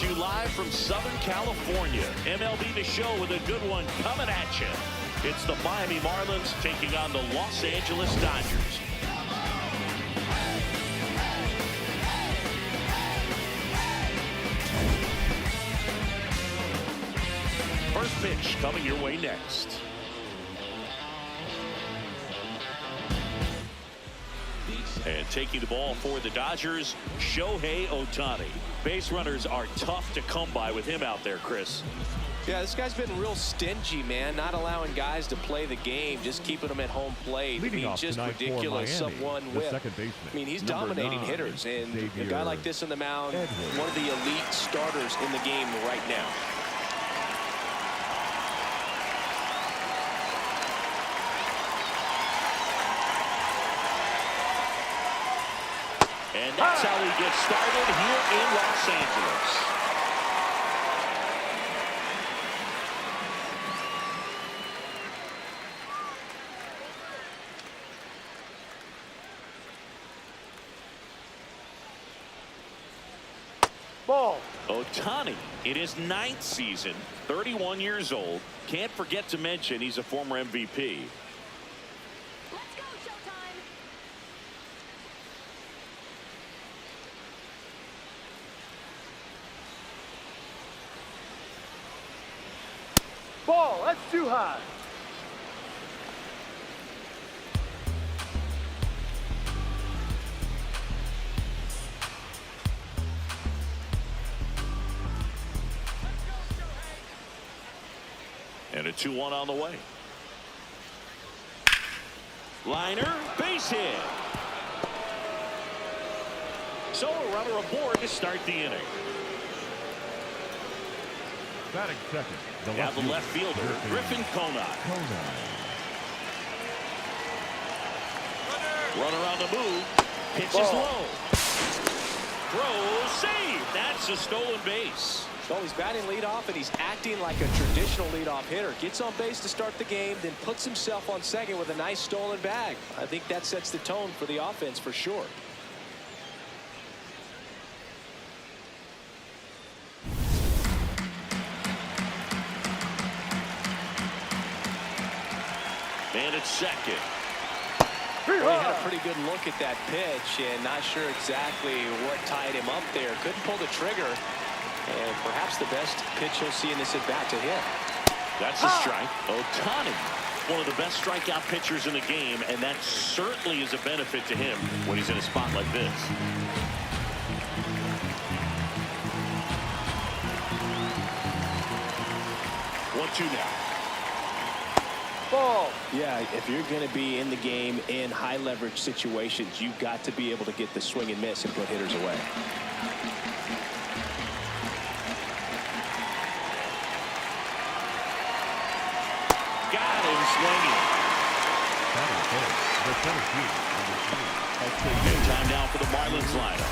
to you live from Southern California. MLB The Show with a good one coming at you. It's the Miami Marlins taking on the Los Angeles Dodgers. First pitch coming your way next. And taking the ball for the Dodgers, Shohei Ohtani. Base runners are tough to come by with him out there, Chris. Yeah, this guy's been real stingy, man. Not allowing guys to play the game, just keeping them at home plate. Leading off just ridiculous. Miami, the second baseman. He's dominating hitters, and a guy like this in the mound, one of the elite starters in the game right now. And that's how we get started here in Los Angeles. Ball. Ohtani in his 9th season, 31 years old. Can't forget to mention he's a former MVP. Let's go, Showtime. Ball. That's too high. And a 2-1 on the way. Liner, base hit. So a runner aboard to start the inning. Batting second. Now the left fielder, Griffin Conine. Runner on the move. Pitch is low. Throw, save. That's a stolen base. So he's batting leadoff, and he's acting like a traditional leadoff hitter. Gets on base to start the game, then puts himself on second with a nice stolen bag. I think that sets the tone for the offense for sure. And it's second. Well, he had a pretty good look at that pitch, and not sure exactly what tied him up there. Couldn't pull the trigger. And perhaps the best pitch he'll see in this at-bat to hit. That's a strike. Ohtani, one of the best strikeout pitchers in the game, and that certainly is a benefit to him when he's in a spot like this. 1-2 now. Ball. Yeah, if you're going to be in the game in high-leverage situations, you've got to be able to get the swing and miss and put hitters away. Got him swinging. And time now for the Marlins lineup.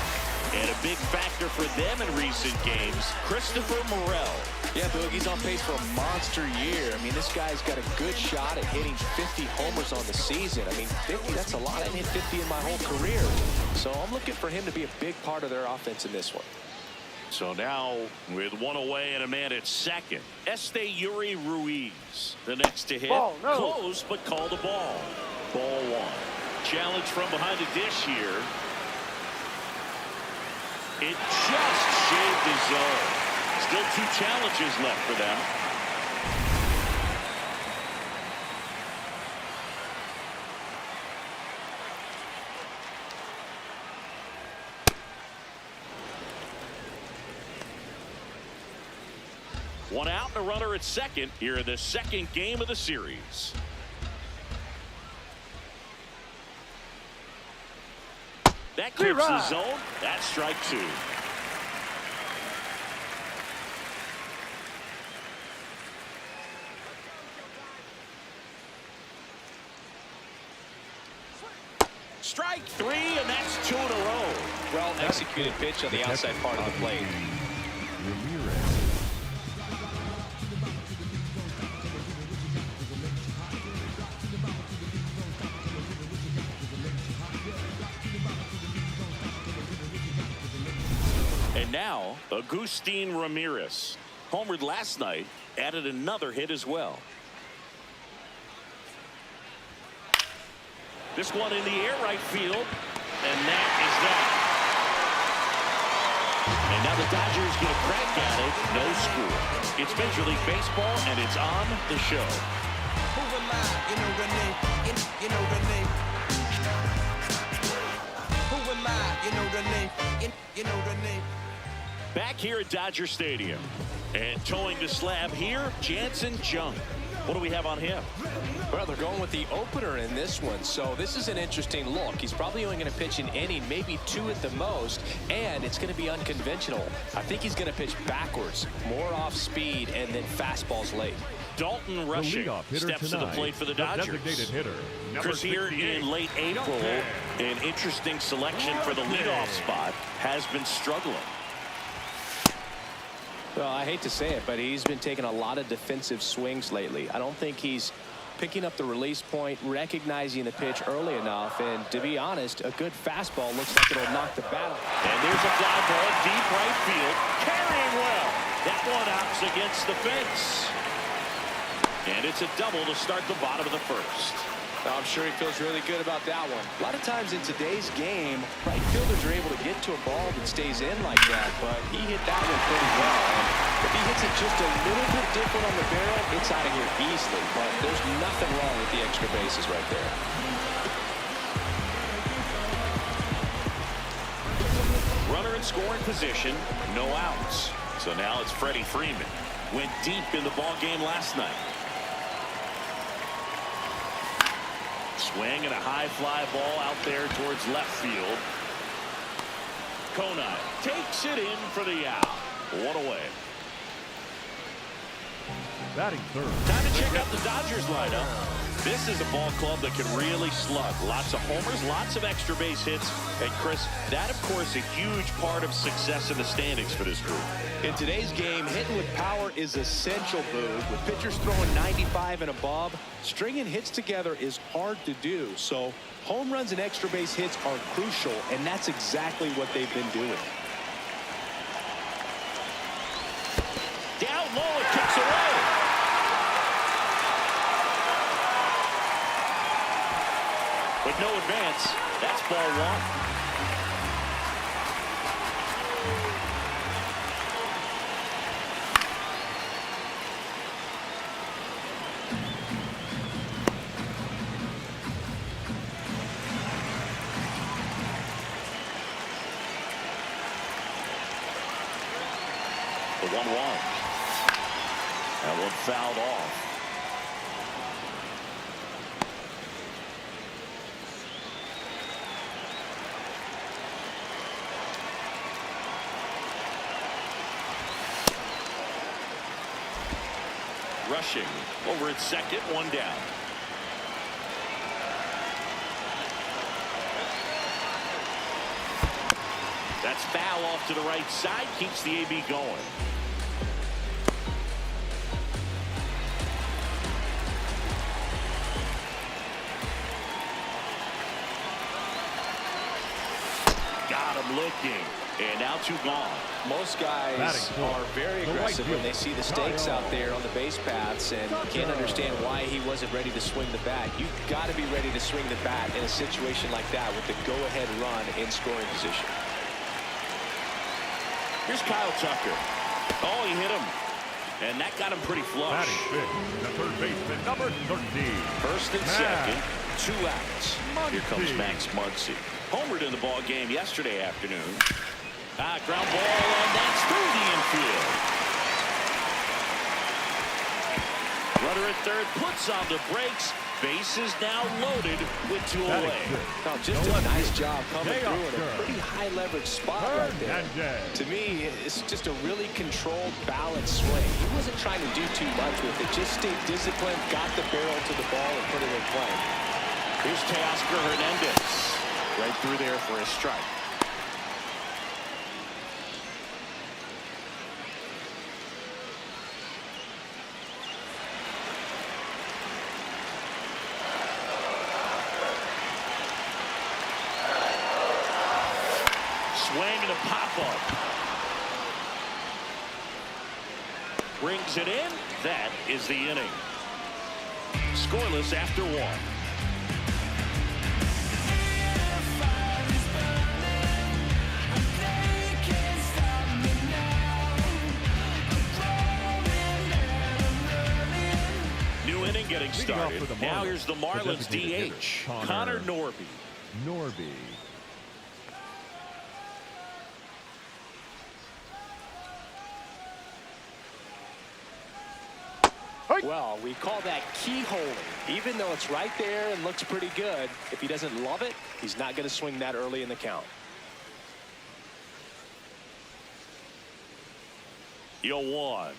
And a big factor for them in recent games, Christopher Morel. Yeah, Boogie's on pace for a monster year. I mean, this guy's got a good shot at hitting 50 homers on the season. I mean, 50, that's a lot. I didn't hit 50 in my whole career. So I'm looking for him to be a big part of their offense in this one. So now, with one away and a man at second, Yuri Ruiz, the next to hit. Ball, no. Close, but called the ball. Ball one. Challenge from behind the dish here. It just shaved his zone. Still 2 challenges left for them. One out and a runner at second here in the second game of the series. That clips the zone. That's strike 2. Strike 3, and that's 2 in a row. Well executed pitch on the outside part of the plate. And now Agustin Ramirez homered last night, added another hit as well. This one in the air right field, and that is that. And now the Dodgers get a crack at it. No score. It's Major League Baseball, and it's on the show. Back here at Dodger Stadium, and towing the slab here, Jansen Junk. What do we have on him? Well, they're going with the opener in this one, so this is an interesting look. He's probably only going to pitch an inning, maybe two at the most, and it's going to be unconventional. I think he's going to pitch backwards, more off speed, and then fastballs late. Dalton Rushing steps to the plate for the Dodgers. Designated hitter, Chris, here in late April, an interesting selection for the leadoff spot, has been struggling. Well, I hate to say it, but he's been taking a lot of defensive swings lately. I don't think he's picking up the release point, recognizing the pitch early enough, and to be honest, a good fastball looks like it'll knock the bat off. And there's a fly ball deep right field, carrying well. That one outs against the fence. And it's a double to start the bottom of the first. I'm sure he feels really good about that one. A lot of times in today's game, right fielders are able to get to a ball that stays in like that, but he hit that one pretty well. And if he hits it just a little bit different on the barrel, it's out of here easily. But there's nothing wrong with the extra bases right there. Runner in scoring position, no outs. So now it's Freddie Freeman. Went deep in the ball game last night. Swing and a high fly ball out there towards left field. Kona takes it in for the out. One away. Batting third. Time to check out the Dodgers lineup. This is a ball club that can really slug. Lots of homers, lots of extra base hits. And Chris, that of course a huge part of success in the standings for this group. In today's game, hitting with power is essential, Boog. With pitchers throwing 95 and above, stringing hits together is hard to do. So home runs and extra base hits are crucial, and that's exactly what they've been doing. Down low, it kicks away. With no advance, that's ball one. The 1-1. That one fouled off. Rushing over at second, one down. That's foul off to the right side, keeps the AB going. Got him looking, and now two gone. Most guys are very aggressive when they see the stakes out there on the base paths and can't understand why he wasn't ready to swing the bat. You've got to be ready to swing the bat in a situation like that with the go-ahead run in scoring position. Here's Kyle Tucker. Oh, he hit him. And that got him pretty flush. The third baseman, number 13. First and second, two outs. Here comes Max Muncy. Homered in the ball game yesterday afternoon. Ground ball, and that's through the infield. Runner at third puts on the brakes. Base is now loaded with two away. Now, just a nice job coming through in a pretty high leverage spot right there. To me, it's just a really controlled, balanced swing. He wasn't trying to do too much with it. Just stayed disciplined, got the barrel to the ball, and put it in play. Here's Teoscar Hernandez. Right through there for a strike. Swing and a pop-up. Brings it in. That is the inning. Scoreless after 1. New inning getting started. Now here's the Marlins DH, Connor Norby. Well, we call that keyholing. Even though it's right there and looks pretty good, if he doesn't love it, he's not going to swing that early in the count. 0-1.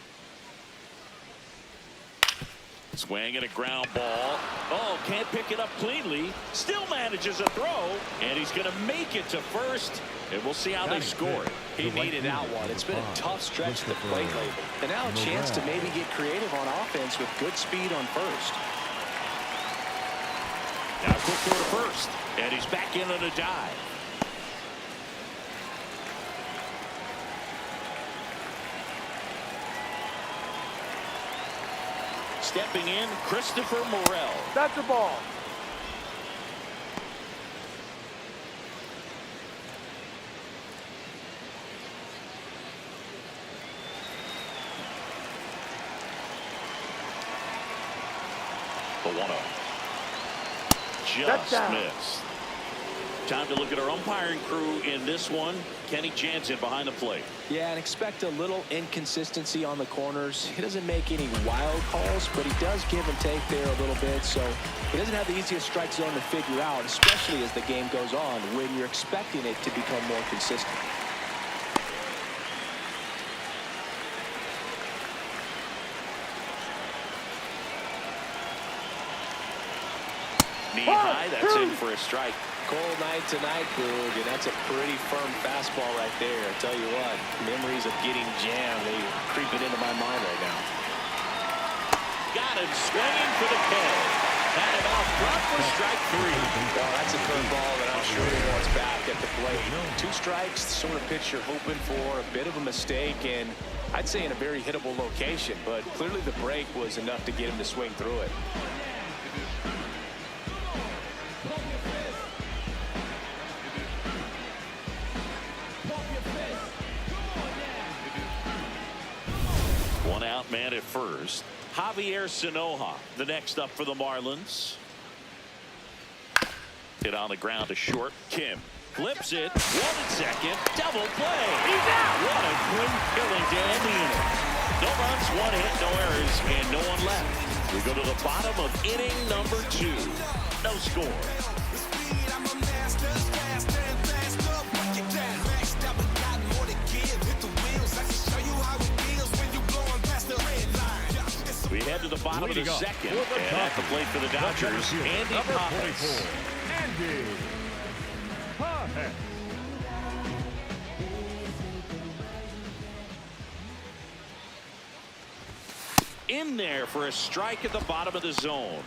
Swing and a ground ball. Oh, can't pick it up cleanly. Still manages a throw, and he's going to make it to first. And we'll see how they score. He needed that one. It's been a tough stretch at the plate lately. And now a chance to maybe get creative on offense with good speed on first. Now quick throw to first, and he's back in on a dive. Stepping in, Christopher Morel. That's a ball. The 1-0. Just missed. Time to look at our umpiring crew in this one. Kenny Jansen behind the plate. Yeah, and expect a little inconsistency on the corners. He doesn't make any wild calls, but he does give and take there a little bit. So he doesn't have the easiest strike zone to figure out, especially as the game goes on when you're expecting it to become more consistent. Knee high, that's in for a strike. Cold night tonight, Boog, and that's a pretty firm fastball right there. I tell you what, memories of getting jammed, they creeping into my mind right now. Got him swinging for the K. Had him out front for strike 3. Well, that's a curveball that I'm sure he wants back at the plate. 2 strikes, the sort of pitch you're hoping for, a bit of a mistake, and I'd say in a very hittable location, but clearly the break was enough to get him to swing through it. Man at first. Javier Sanoja, the next up for the Marlins. Hit on the ground to short. Kim flips it. 1 at second. Double play. He's out. What a quick killing to end the inning. No runs, 1 hit, no errors, and no one left. We go to the bottom of inning number 2. No score. We head to the bottom of the second, and at the plate for the Dodgers, Andy Pappas. Andy Pappas. In there for a strike at the bottom of the zone.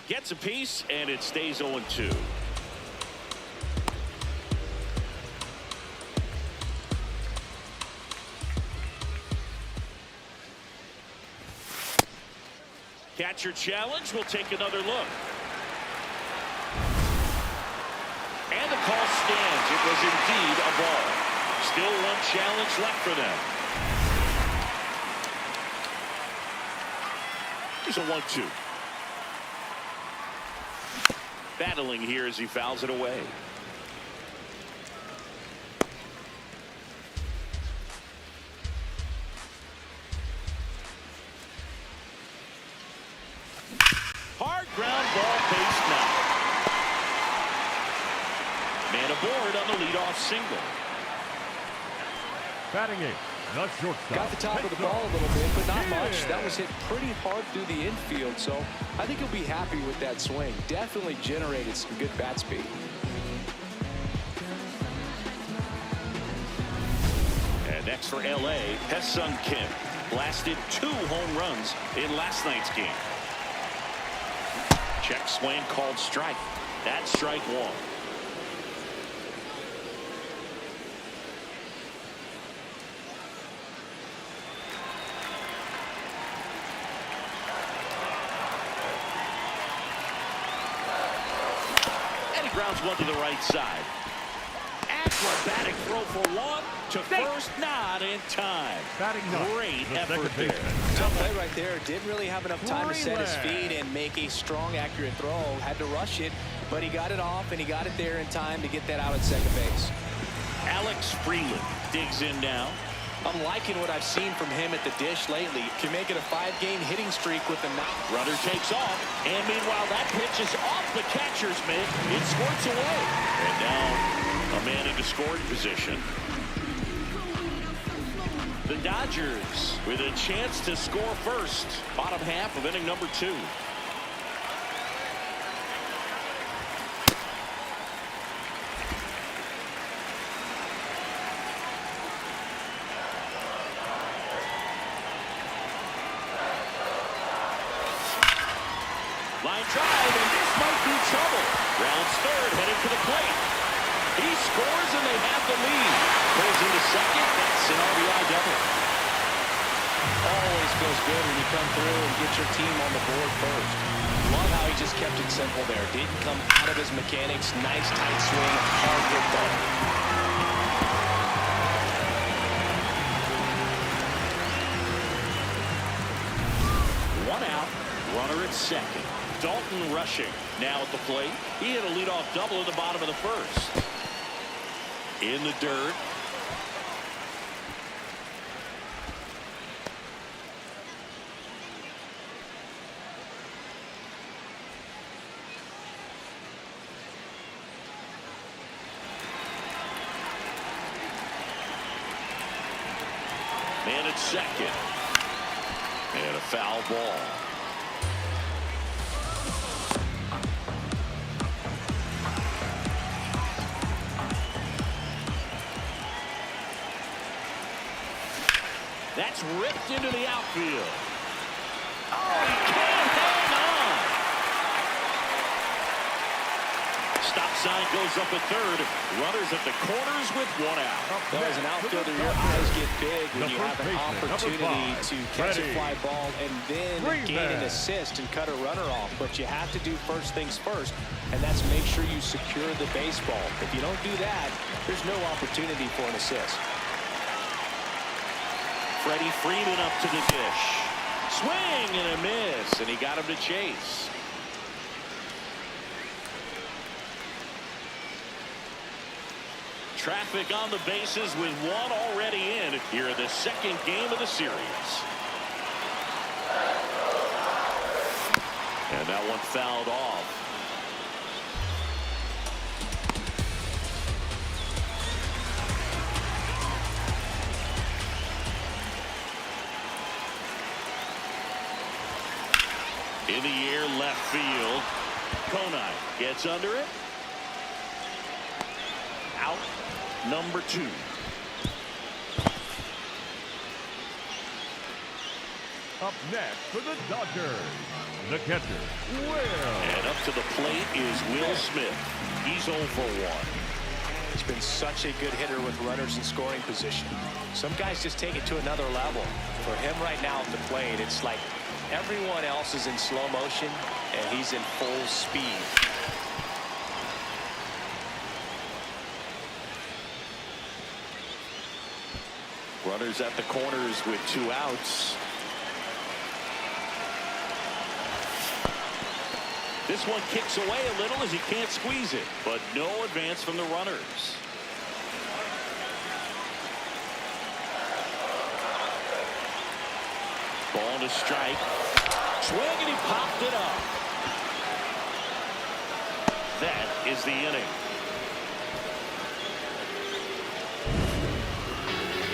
Gets a piece, and it stays 0-2. Catcher challenge. We'll take another look. And the call stands. It was indeed a ball. Still 1 challenge left for them. Here's a 1-2. Battling here as he fouls it away. Hard ground ball, base knock. Man aboard on the leadoff single. Batting 8. Not shortstop. Got the top of the ball a little bit, but not much. That was hit pretty hard through the infield, so I think he'll be happy with that swing. Definitely generated some good bat speed. next for L.A. Ha-Seong Kim blasted 2 home runs in last night's game. Check swing called strike. That's strike 1. And he grounds one to the right side. Acrobatic throw for 1 to first, not in time. Great effort there. Tough play right there. Didn't really have enough time to set his feet and make a strong, accurate throw. Had to rush it, but he got it off, and he got it there in time to get that out at second base. Alex Freeland digs in now. I'm liking what I've seen from him at the dish lately. Can make it a 5-game hitting streak with the knock. Runner takes off, and meanwhile that pitch is off the catcher's mitt. It squirts away. And now a man into scoring position. The Dodgers with a chance to score first. Bottom half of inning number 2. Line drive, and this might be trouble. Rounds third, heading to the plate. He scores, and they have the lead. Pulls into second. That's an RBI double. Always feels good when you come through and get your team on the board first. Love how he just kept it simple there. Didn't come out of his mechanics. Nice tight swing. Hard hit ball. One out. Runner at second. Dalton rushing now at the plate. He had a leadoff double in the bottom of the first. In the dirt. Man at second. And a foul ball. That's ripped into the outfield. Oh, he can't hang on. Stop sign goes up at third. Runners at the corners with 1 out. Well, as an outfielder, your eyes get big when you have an opportunity to catch a fly ball and then gain an assist and cut a runner off. But you have to do first things first, and that's make sure you secure the baseball. If you don't do that, there's no opportunity for an assist. Freddie Freeman up to the dish. Swing and a miss, and he got him to chase. Traffic on the bases with 1 already in here in the second game of the series. And that one fouled off. In the air, left field. Konai gets under it. Out, number 2. Up next for the Dodgers, the catcher, Will. And up to the plate is Will Smith. He's 0 for 1. He's been such a good hitter with runners in scoring position. Some guys just take it to another level. For him right now at the plate, it's like everyone else is in slow motion, and he's in full speed. Runners at the corners with 2 outs. This one kicks away a little as he can't squeeze it, but no advance from the runners. Ball to strike. Swing, and he popped it up. That is the inning.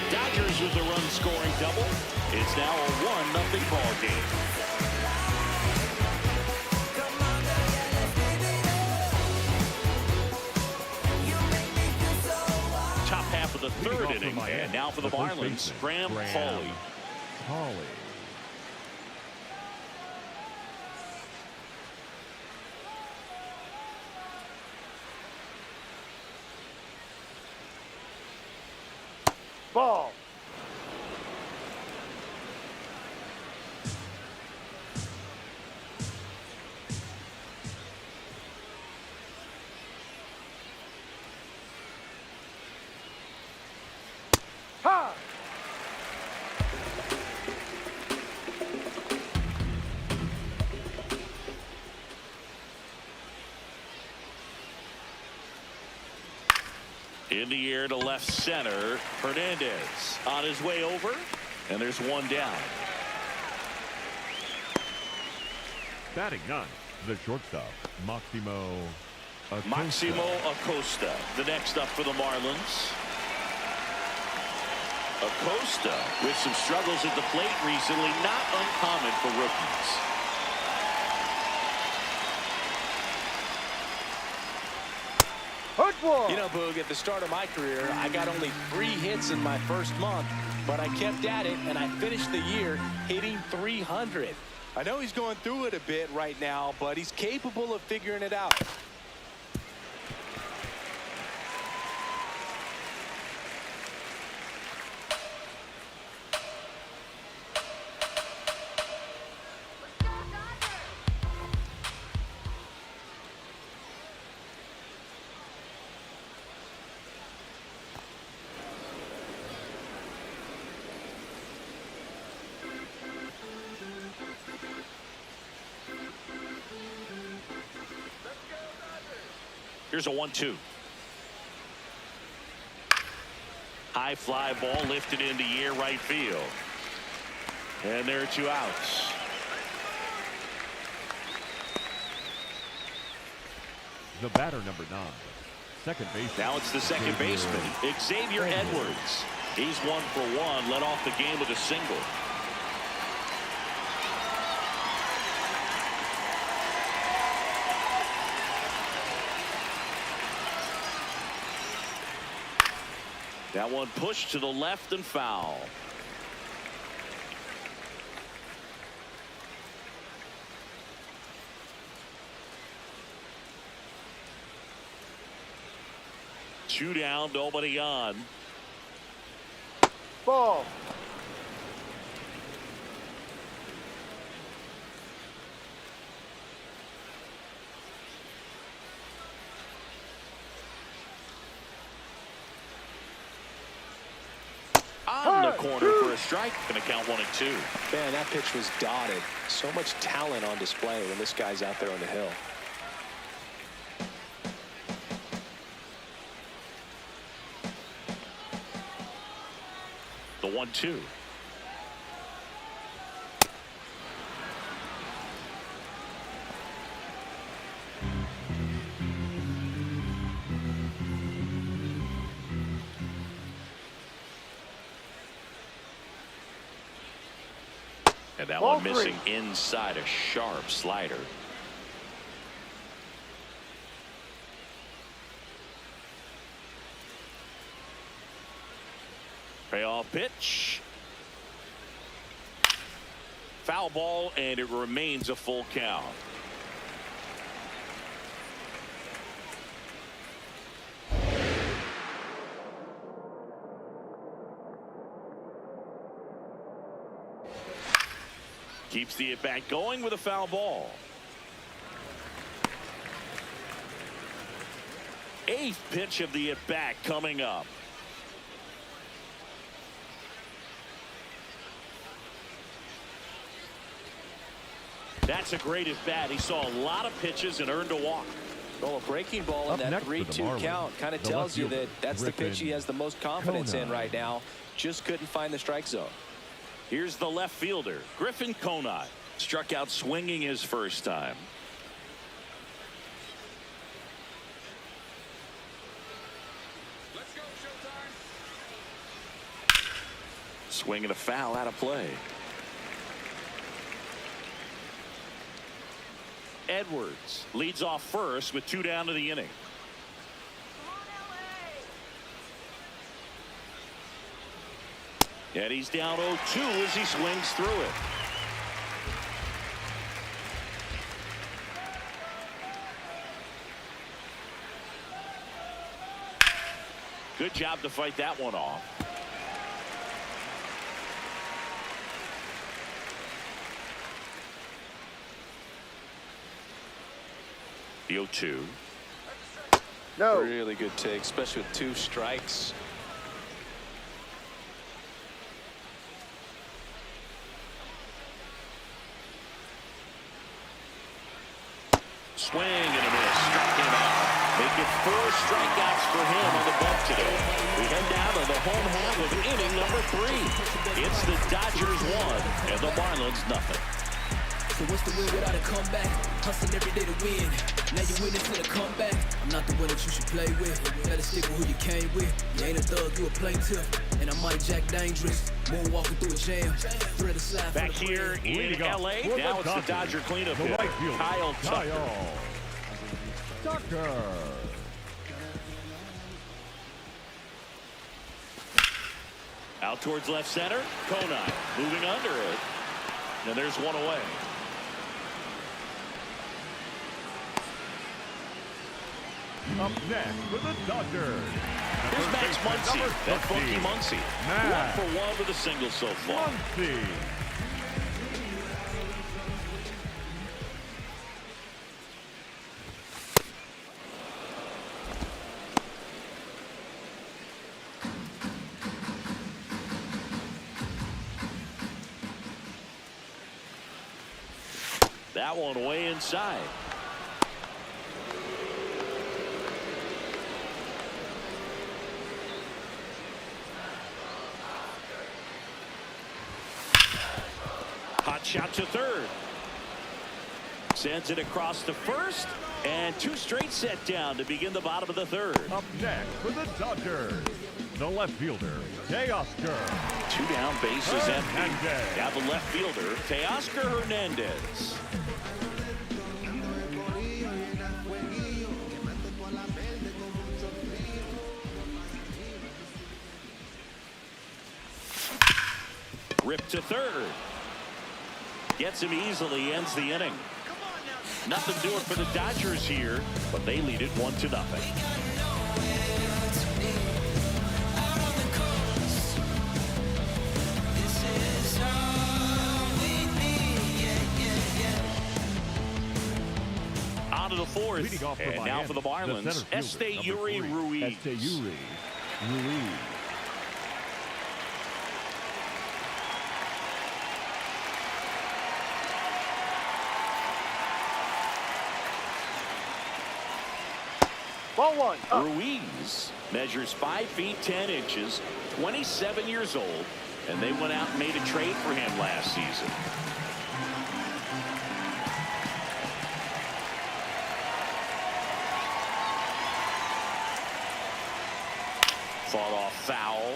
Dodgers with a run-scoring double. It's now a 1-0 ball game. Top half of of the Leading third off for inning. Miami, And now for the first Marlins, baseman, Graham Hawley. Hawley. Ball. Ha! In the air to left center. Hernandez on his way over. And there's one down. Batting ninth, the shortstop, Maximo Acosta. Maximo Acosta, the next up for the Marlins. Acosta with some struggles at the plate recently, not uncommon for rookies. You know, Boog, at the start of my career, I got only 3 hits in my first month, but I kept at it, and I finished the year hitting 300. I know he's going through it a bit right now, but he's capable of figuring it out. Here's a 1-2. High fly ball lifted in the air right field. And there are 2 outs. The batter, number 9, second baseman. Now it's the second baseman, Xavier Edwards. He's 1 for 1, led off the game with a single. That one pushed to the left and foul. Two down, nobody on. Ball. On the corner for a strike. Gonna count 1-2. Man, that pitch was dotted. So much talent on display when this guy's out there on the hill. The 1-2. And that Ball one missing 3. inside a sharp slider. Payoff pitch. Foul ball, and it remains a full count. Keeps the at-bat going with a foul ball. 8th pitch of the at-bat coming up. That's a great at-bat. He saw a lot of pitches and earned a walk. Well, a breaking ball in Up that next for the 3-2 Marlins, count kind of the tells you left that that's the pitch he Griffin has the most confidence in Conine. right now. Just couldn't find the strike zone. Here's the left fielder, Griffin Conine. Struck out swinging his first time. Swing and a foul out of play. Edwards leads off first with 2 down to the inning. And he's down 0-2 as he swings through it. Good job to fight that one off. The 0-2. No. Really good take, especially with 2 strikes. Swing and a miss. Struck him out. Make it 4 strikeouts for him on the bump today. We head down to the home half of inning number 3. It's the Dodgers 1 and the Marlins nothing. So what's the win without a comeback? Hustling every day to win. Now you win until a comeback. I'm not the one that you should play with. Gotta stick with who you came with. You ain't a thug, you a plaintiff. And I might jack dangerous. Moonwalking through a jam. Thread a slide. Back here in LA. Now it's the Dodger cleanup hitter, Kyle Tucker. Out towards left center. Conine moving under it. And there's one away. Up next for the Dodgers. Here's Max Muncy. That funky Muncy. 1 for 1 with a single so far. Muncy. That one way inside. Hot shot to third. Sends it across to first. And 2 straight set down to begin the bottom of the 3rd. Up next for the Dodgers, the left fielder, Teoscar. 2 down, bases empty. Hernandez. Now the left fielder, Teoscar Hernandez. Rip to third. Gets him easily, ends the inning. Nothing doing for the Dodgers here, but they lead it 1-0. On to the 4th, and now for the Marlins, Esteury Ruiz. Esteury Ruiz. Ball 1. Ruiz measures 5 feet 10 inches, 27 years old, and they went out and made a trade for him last season. Fought off foul.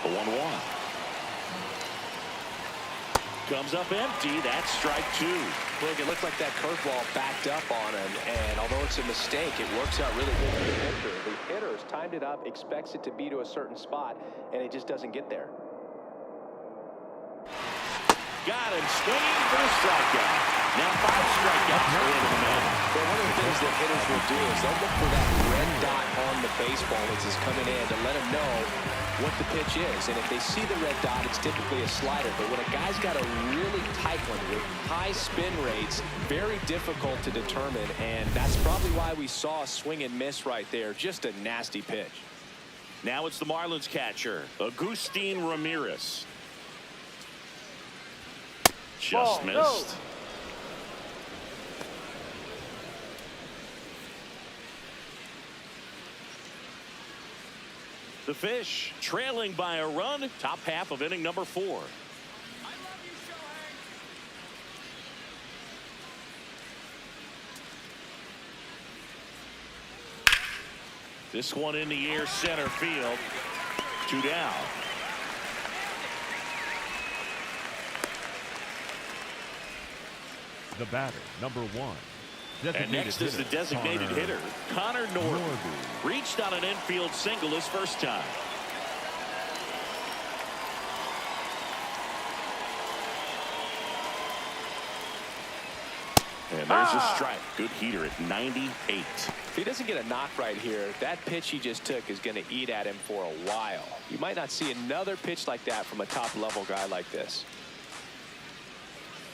The 1-1. Comes up empty. That's strike 2. Look, it looked like that curveball backed up on him, and although it's a mistake, it works out really good for the pitcher. The hitter has timed it up, expects it to be to a certain spot, and it just doesn't get there. Got him swinging for the strikeout. Now 5 strikeouts for him in the man. Well, one of the things that hitters will do is they'll look for that red dot on the baseball as it's coming in to let them know what the pitch is. And if they see the red dot, it's typically a slider. But when a guy's got a really tight one with high spin rates, very difficult to determine. And that's probably why we saw a swing and miss right there. Just a nasty pitch. Now it's the Marlins catcher, Agustin Ramirez. Just missed. The Fish trailing by a run, top half of inning number 4. This one in the air, center field. 2 down. The batter, number 1. And next is the designated hitter, Connor Norby. Reached on an infield single his first time. And there's a strike. Good heater at 98. If he doesn't get a knock right here, that pitch he just took is going to eat at him for a while. You might not see another pitch like that from a top-level guy like this.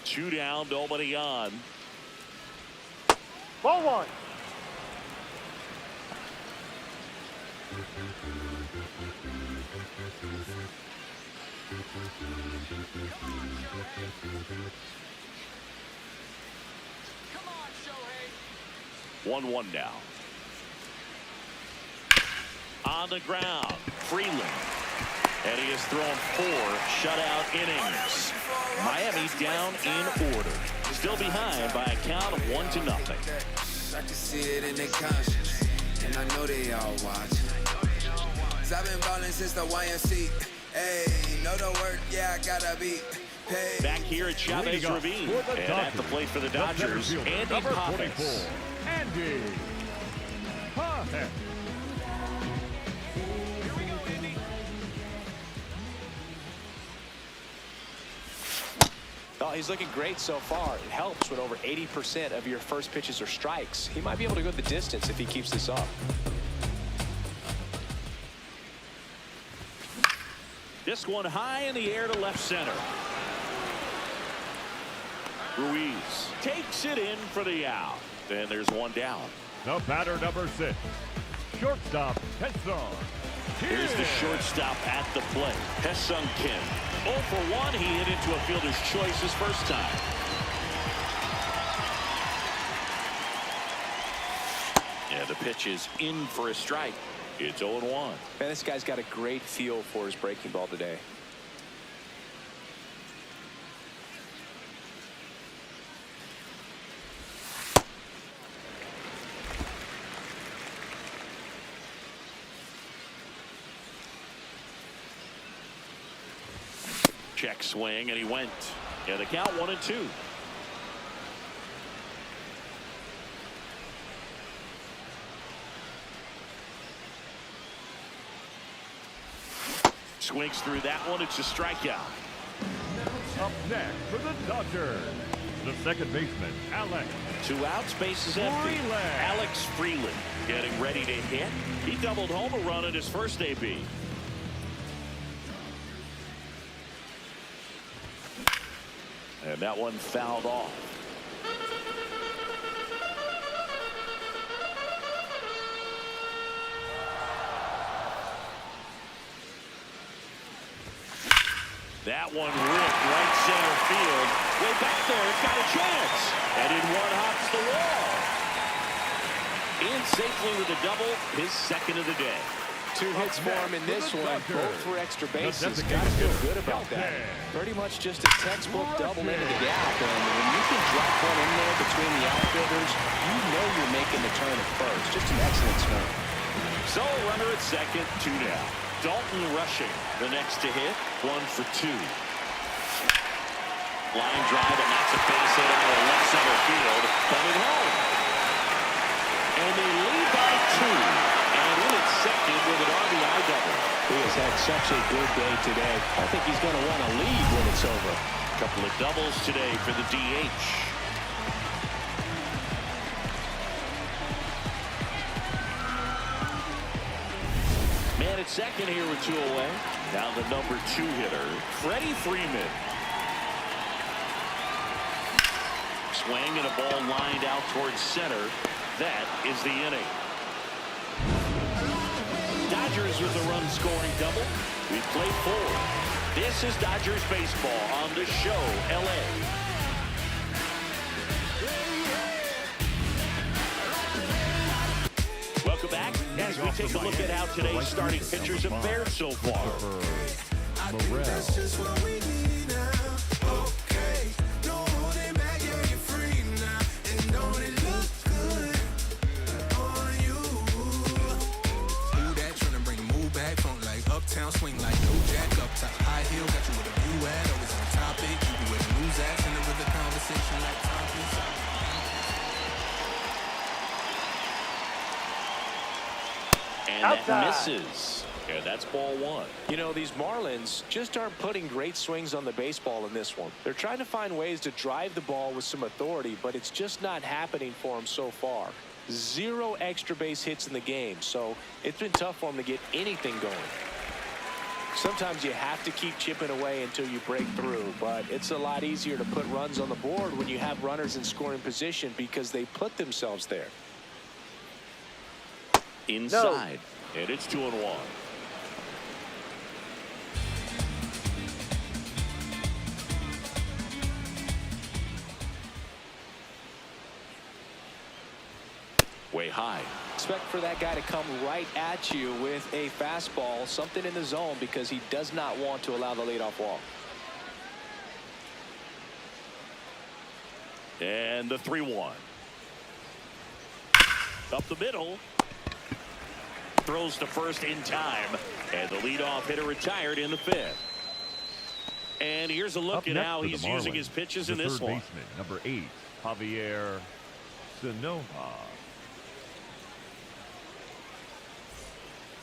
2 down, nobody on. Ball 1. Come on, Shohei. 1-1 now. On the ground, Freeland. And he has thrown 4 shutout innings. Miami down in order. Still behind by a count of 1-0. I can see it in their conscience, and I know they all watch. I've been ballin' since the YMC. Hey, know the word, yeah, I gotta be paid. Back here at Chavez Ravine. And at the plate for the Dodgers, Andy number Pappas. 44, Andy Pappas. Oh, he's looking great so far. It helps when over 80% of your first pitches are strikes. He might be able to go the distance if he keeps this up. This one high in the air to left center. Ruiz takes it in for the out. And there's 1 down. The batter, number 6, shortstop, Hesson. Here's the shortstop at the plate, Hesson Kim. 0 for 1. He hit into a fielder's choice his first time. Yeah, the pitch is in for a strike. It's 0-1. Man, this guy's got a great feel for his breaking ball today. Check swing, and he went. Yeah, the count 1-2. Swings through that one. It's a strikeout. Up next for the Dodgers, the second baseman, Alex. 2 outs, bases empty. Freeland. Alex Freeland getting ready to hit. He doubled home a run in his first AB. And that one fouled off. That one ripped right center field. Way back there, it's got a chance. And in one hops the wall. In safely with a double, his second of the day. 2 hits for him in this one, both for extra bases. Got to feel good about that. Pretty much just a textbook double into the gap. And when you can drop one in there between the outfielders, you know you're making the turn at first. Just an excellent swing. So runner at second, 2 down. Dalton rushing the next to hit, 1 for 2. Line drive, and that's a base hit out of left center field. Coming home. And they lead by 2. And in at second with an RBI double. He has had such a good day today. I think he's going to want to lead when it's over. A couple of doubles today for the DH. Man at second here with 2 away. Now the number 2 hitter, Freddie Freeman. Swing and a ball lined out towards center. That is the inning. Dodgers with a run-scoring double. We play 4. This is Dodgers baseball on The Show, LA. Welcome back as we take a look at how today's starting pitchers have fared so far. Uptown swing like no jack up top high heel got you with a view at always on topic you be with a news ass and with a conversation like topics And that misses. And that's ball one. You know, these Marlins just aren't putting great swings on the baseball in this one. They're trying to find ways to drive the ball with some authority, but it's just not happening for them so far. 0 extra base hits in the game, so it's been tough for them to get anything going. Sometimes you have to keep chipping away until you break through, but it's a lot easier to put runs on the board when you have runners in scoring position because they put themselves there. Inside. No. And it's 2-1. Way high. Expect for that guy to come right at you with a fastball, something in the zone, because he does not want to allow the leadoff walk. And the 3-1. Up the middle. Throws to first in time. And the leadoff hitter retired in the 5th. And here's a look at how he's using his pitches in this one. Baseman, number 8, Javier Sanoja.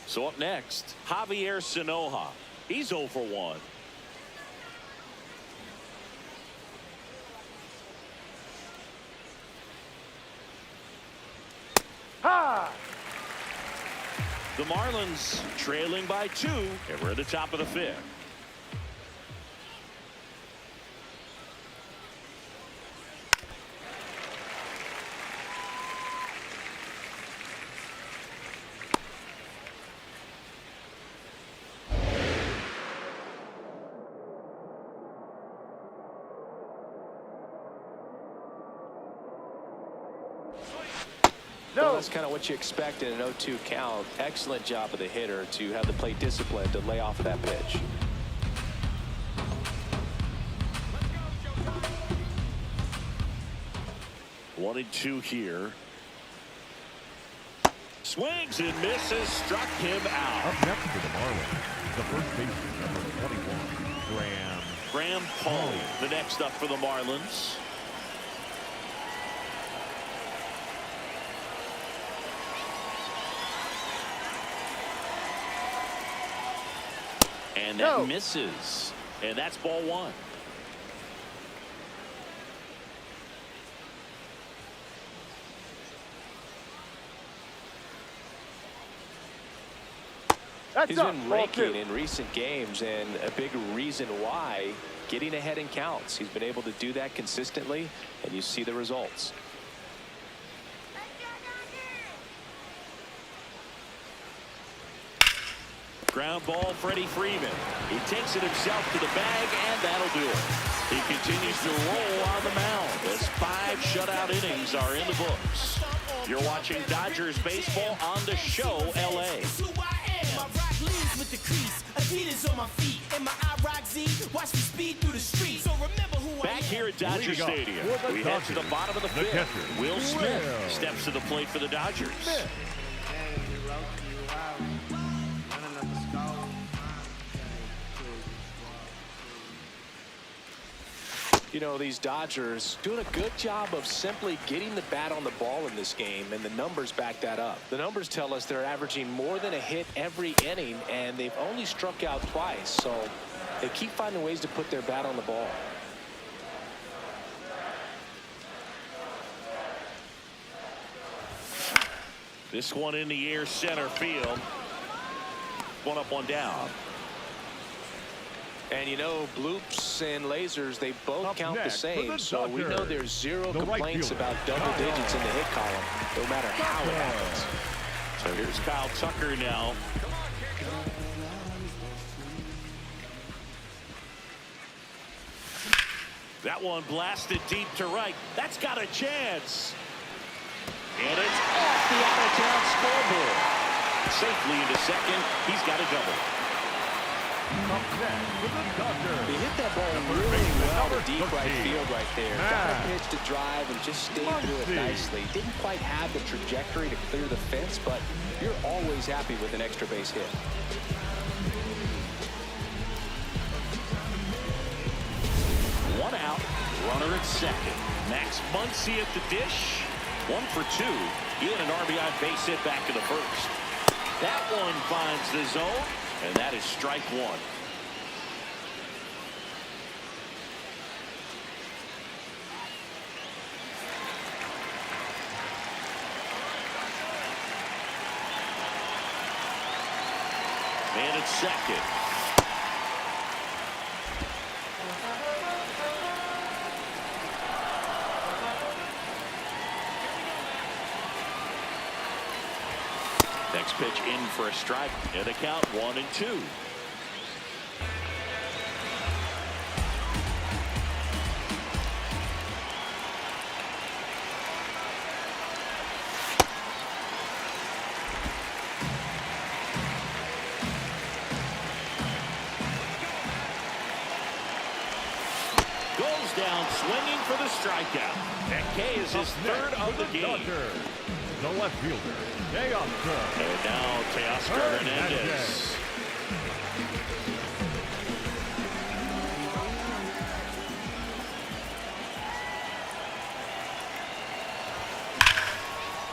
So up next, Javier Sanoja. He's 0 for 1. The Marlins trailing by 2, and we're at the top of the 5th. Well, that's kind of what you expect in an 0-2 count. Excellent job of the hitter to have the plate discipline to lay off that pitch. One and 2 here. Swings and misses, struck him out. Up next for the Marlins, the first baseman, number 21, Graham Pauley, the next up for the Marlins. And that misses. And that's ball 1. He's been raking in recent games, and a big reason why, getting ahead in counts. He's been able to do that consistently, and you see the results. Ground ball, Freddie Freeman. He takes it himself to the bag, and that'll do it. He continues to roll on the mound as 5 shutout innings are in the books. You're watching Dodgers baseball on the show, LA. With the crease, Adidas on my feet, and my IROC Z, watch me speed through the streets. So remember who Back here at Dodger Stadium, we head to the bottom of the 5th. Will Smith steps to the plate for the Dodgers. You know, these Dodgers doing a good job of simply getting the bat on the ball in this game, and the numbers back that up. The numbers tell us they're averaging more than a hit every inning, and they've only struck out twice, so they keep finding ways to put their bat on the ball. This one in the air, center field. One up, one down. And you know, bloops and lasers, they both count the same, so we know there's 0 complaints about double digits in the hit column, no matter how it happens. So here's Kyle Tucker now. That one blasted deep to right. That's got a chance. And it's off the out-of-town scoreboard. Safely into second. He's got a double. Up next for the Dodgers. He hit that ball really well to deep right field right there. Got a pitch to drive and just stayed through it nicely. Didn't quite have the trajectory to clear the fence, but you're always happy with an extra base hit. One out, runner at second. Max Muncy at the dish. 1 for 2. He had an RBI base hit back in the 1st. That one finds the zone, and that is strike one. And it's second. Next pitch in for a strike, and the count 1-2. Goes down swinging for the strikeout. And K is his third of the game. The left fielder, Teoscar. And now Teoscar Hernandez.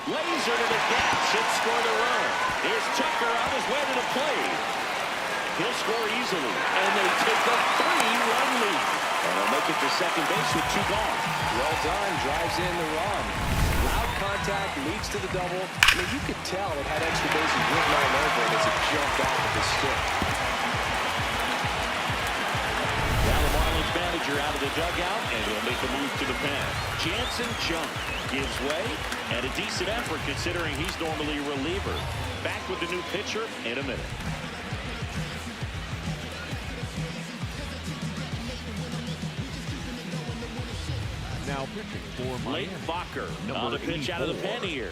Laser to the gap should score the run. Here's Tucker on his way to the plate. He'll score easily, and they take a 3-run lead. And they'll make it to second base with 2 gone. Well done. Drives in the run. Loud contact leads to the double. I mean, you could tell it had extra bases written all over it as it jumped off of the stick. Now the Marlins manager out of the dugout, and he'll make a move to the pen. Jansen Junk gives way, and a decent effort considering he's normally a reliever. Back with the new pitcher in a minute. Now pitching for Late Fokker on the pitch out of the pen here.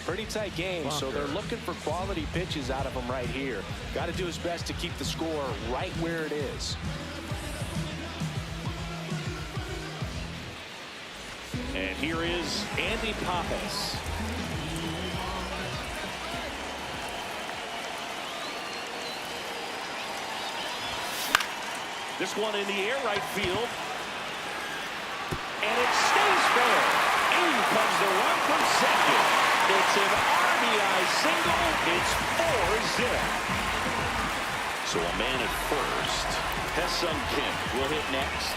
Pretty tight game, so they're looking for quality pitches out of him right here. Got to do his best to keep the score right where it is. And here is Andy Pappas. This one in the air, right field. And it stays fair. In comes the run from second. It's an RBI single. It's 4-0. So a man at first. Hesung Kim will hit next.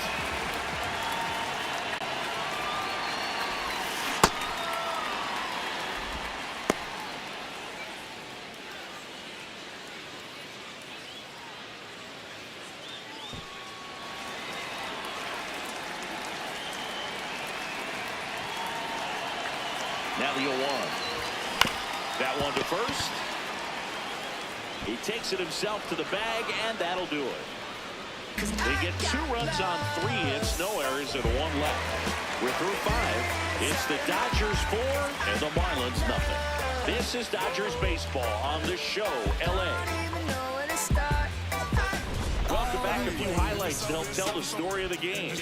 Now the 0-1. That one to first. He takes it himself to the bag, and that'll do it. They get 2 runs on 3 hits, no errors, and 1 left. We're through 5. It's the Dodgers 4 and the Marlins nothing. This is Dodgers baseball on the show, LA. Welcome back. A few highlights to help tell the story of the game.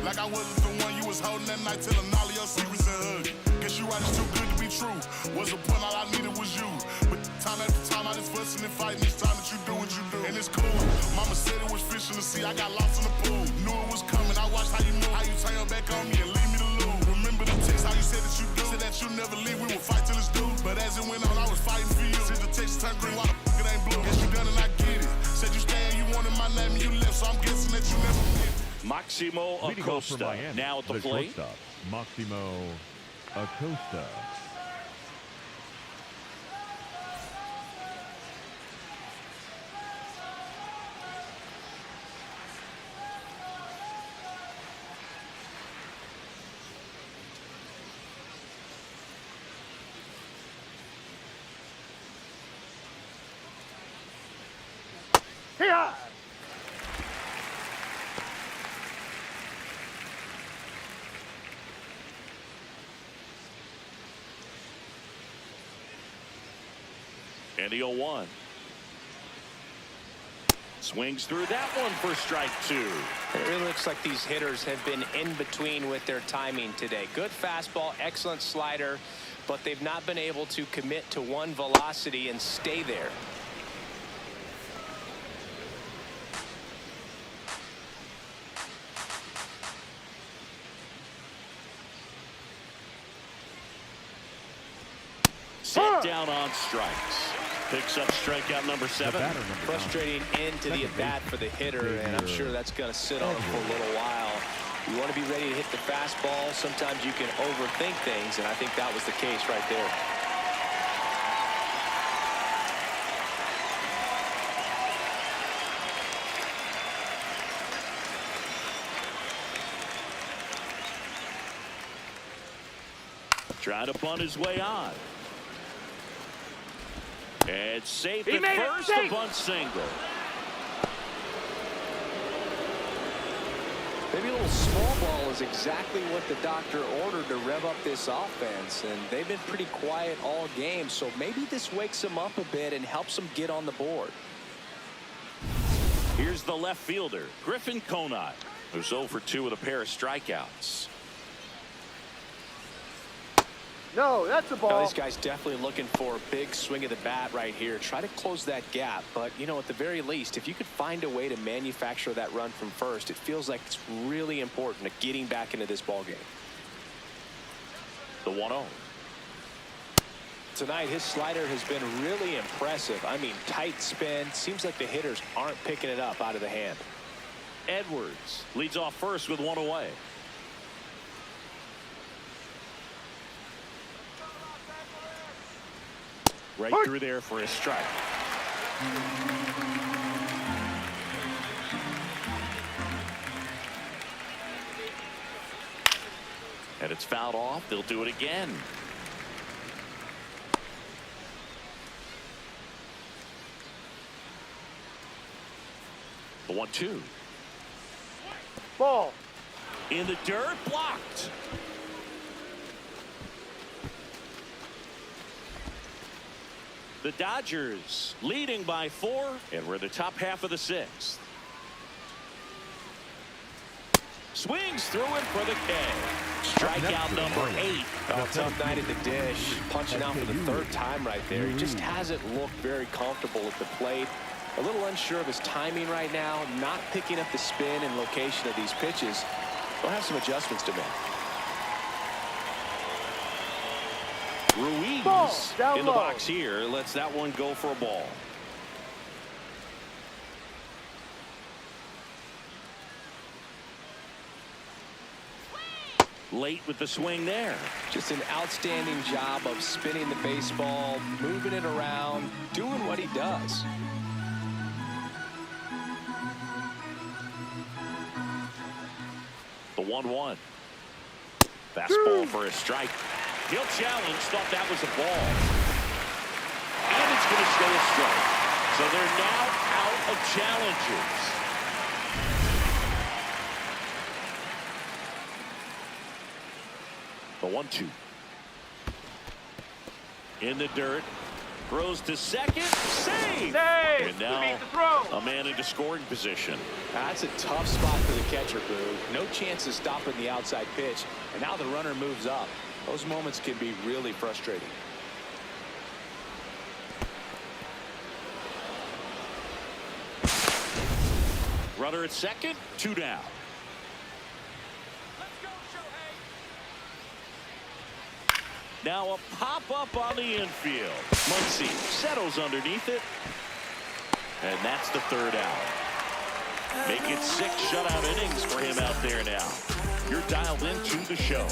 Like I wasn't the one you was holding that night, telling all of your secrets and hugging. Guess you right, it's too good to be true. Was the point, all I needed was you. But time after time, I just fussing and fighting each time that you do what you do. And it's cool. Mama said it was fish in the sea, I got lost in the pool. Knew it was coming, I watched how you move, how you turn your back on me and leave me to lose. Remember the text, how you said that you do. Said that you never leave, we would fight till it's due. But as it went on, I was fighting for you. Since the text turned green, why the fuck it ain't blue? Guess you done and I get it. Said you staying, you wanted my name and you left, so I'm guessing that you never did. Maximo Acosta now at the plate. Maximo Acosta. Here! And the 0-1. Swings through that one for strike 2. It really looks like these hitters have been in between with their timing today. Good fastball, excellent slider, but they've not been able to commit to one velocity and stay there. set down on strikes. Picks up strikeout number 7. Frustrating end to the at-bat for the hitter, and I'm sure that's going to sit on him for a little while. You want to be ready to hit the fastball. Sometimes you can overthink things, and I think that was the case right there. Trying to bunt his way on. And safe at first, a bunt single. Maybe a little small ball is exactly what the doctor ordered to rev up this offense, and they've been pretty quiet all game, so maybe this wakes them up a bit and helps them get on the board. Here's the left fielder, Griffin Conine, who's 0 for 2 with a pair of strikeouts. No, that's a ball. Now, this guy's definitely looking for a big swing of the bat right here. Try to close that gap. But, you know, at the very least, if you could find a way to manufacture that run from first, it feels like it's really important to getting back into this ball game. The 1-0. Tonight, his slider has been really impressive. I mean, tight spin. Seems like the hitters aren't picking it up out of the hand. Edwards leads off first with 1 away. Right through there for a strike. And it's fouled off. They'll do it again. The 1-2. Ball. In the dirt, blocked. The Dodgers leading by 4, and we're in the top half of the 6th. Swings through it for the K. Strikeout number 8. Oh, tough night at the dish. Punching out for the 3rd time right there. He just hasn't looked very comfortable at the plate. A little unsure of his timing right now. Not picking up the spin and location of these pitches. They'll have some adjustments to make. Ruiz in the box here lets that one go for a ball. Late with the swing there. Just an outstanding job of spinning the baseball, moving it around, doing what he does. The 1-1. Fastball for a strike. He'll challenge, thought that was a ball. And it's going to stay a strike. So they're now out of challenges. The 1-2. In the dirt. Throws to second. Save! And now a man into scoring position. That's a tough spot for the catcher, Boo. No chance of stopping the outside pitch. And now the runner moves up. Those moments can be really frustrating. Runner at second, 2 down. Let's go, Shohei. Now a pop-up on the infield. Muncy settles underneath it. And that's the 3rd out. Make it 6 shutout innings for him out there now. You're dialed into the show.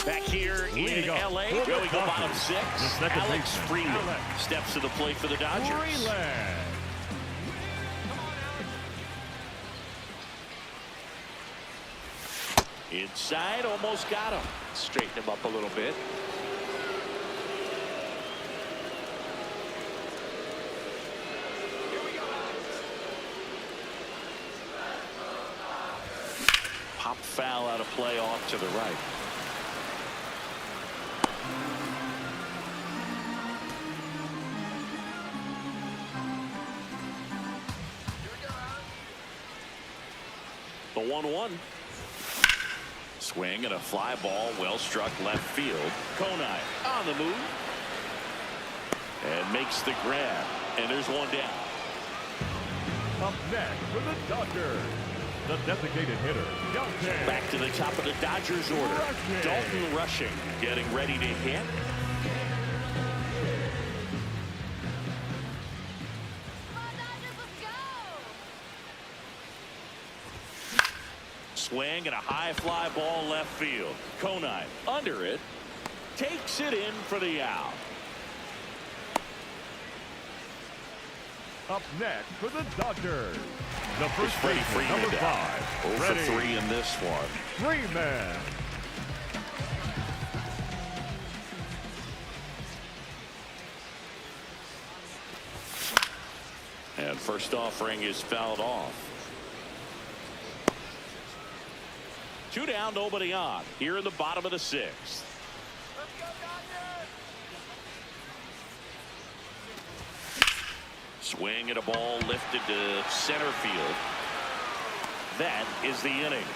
Back here in LA, where we go bottom 6. Alex Freeland steps to the plate for the Dodgers. Inside, almost got him. Straighten him up a little bit. Pop foul out of play off to the right. The 1-1. Swing and a fly ball, well struck left field. Conine on the move. And makes the grab. And there's one down. Up next for the Dodgers, the designated hitter, Dalton. Back to the top of the Dodgers order. Dalton rushing, getting ready to hit. Swing and a high fly ball left field. Conine under it. Takes it in for the out. Up next for the Dodgers, the first Freddie baseman, Freeman number down. 5, 0 for Freddie 3 in this one. Freeman. And first offering is fouled off. 2 down, nobody on. Here in the bottom of the 6th. Swing and a ball lifted to center field. That is the inning.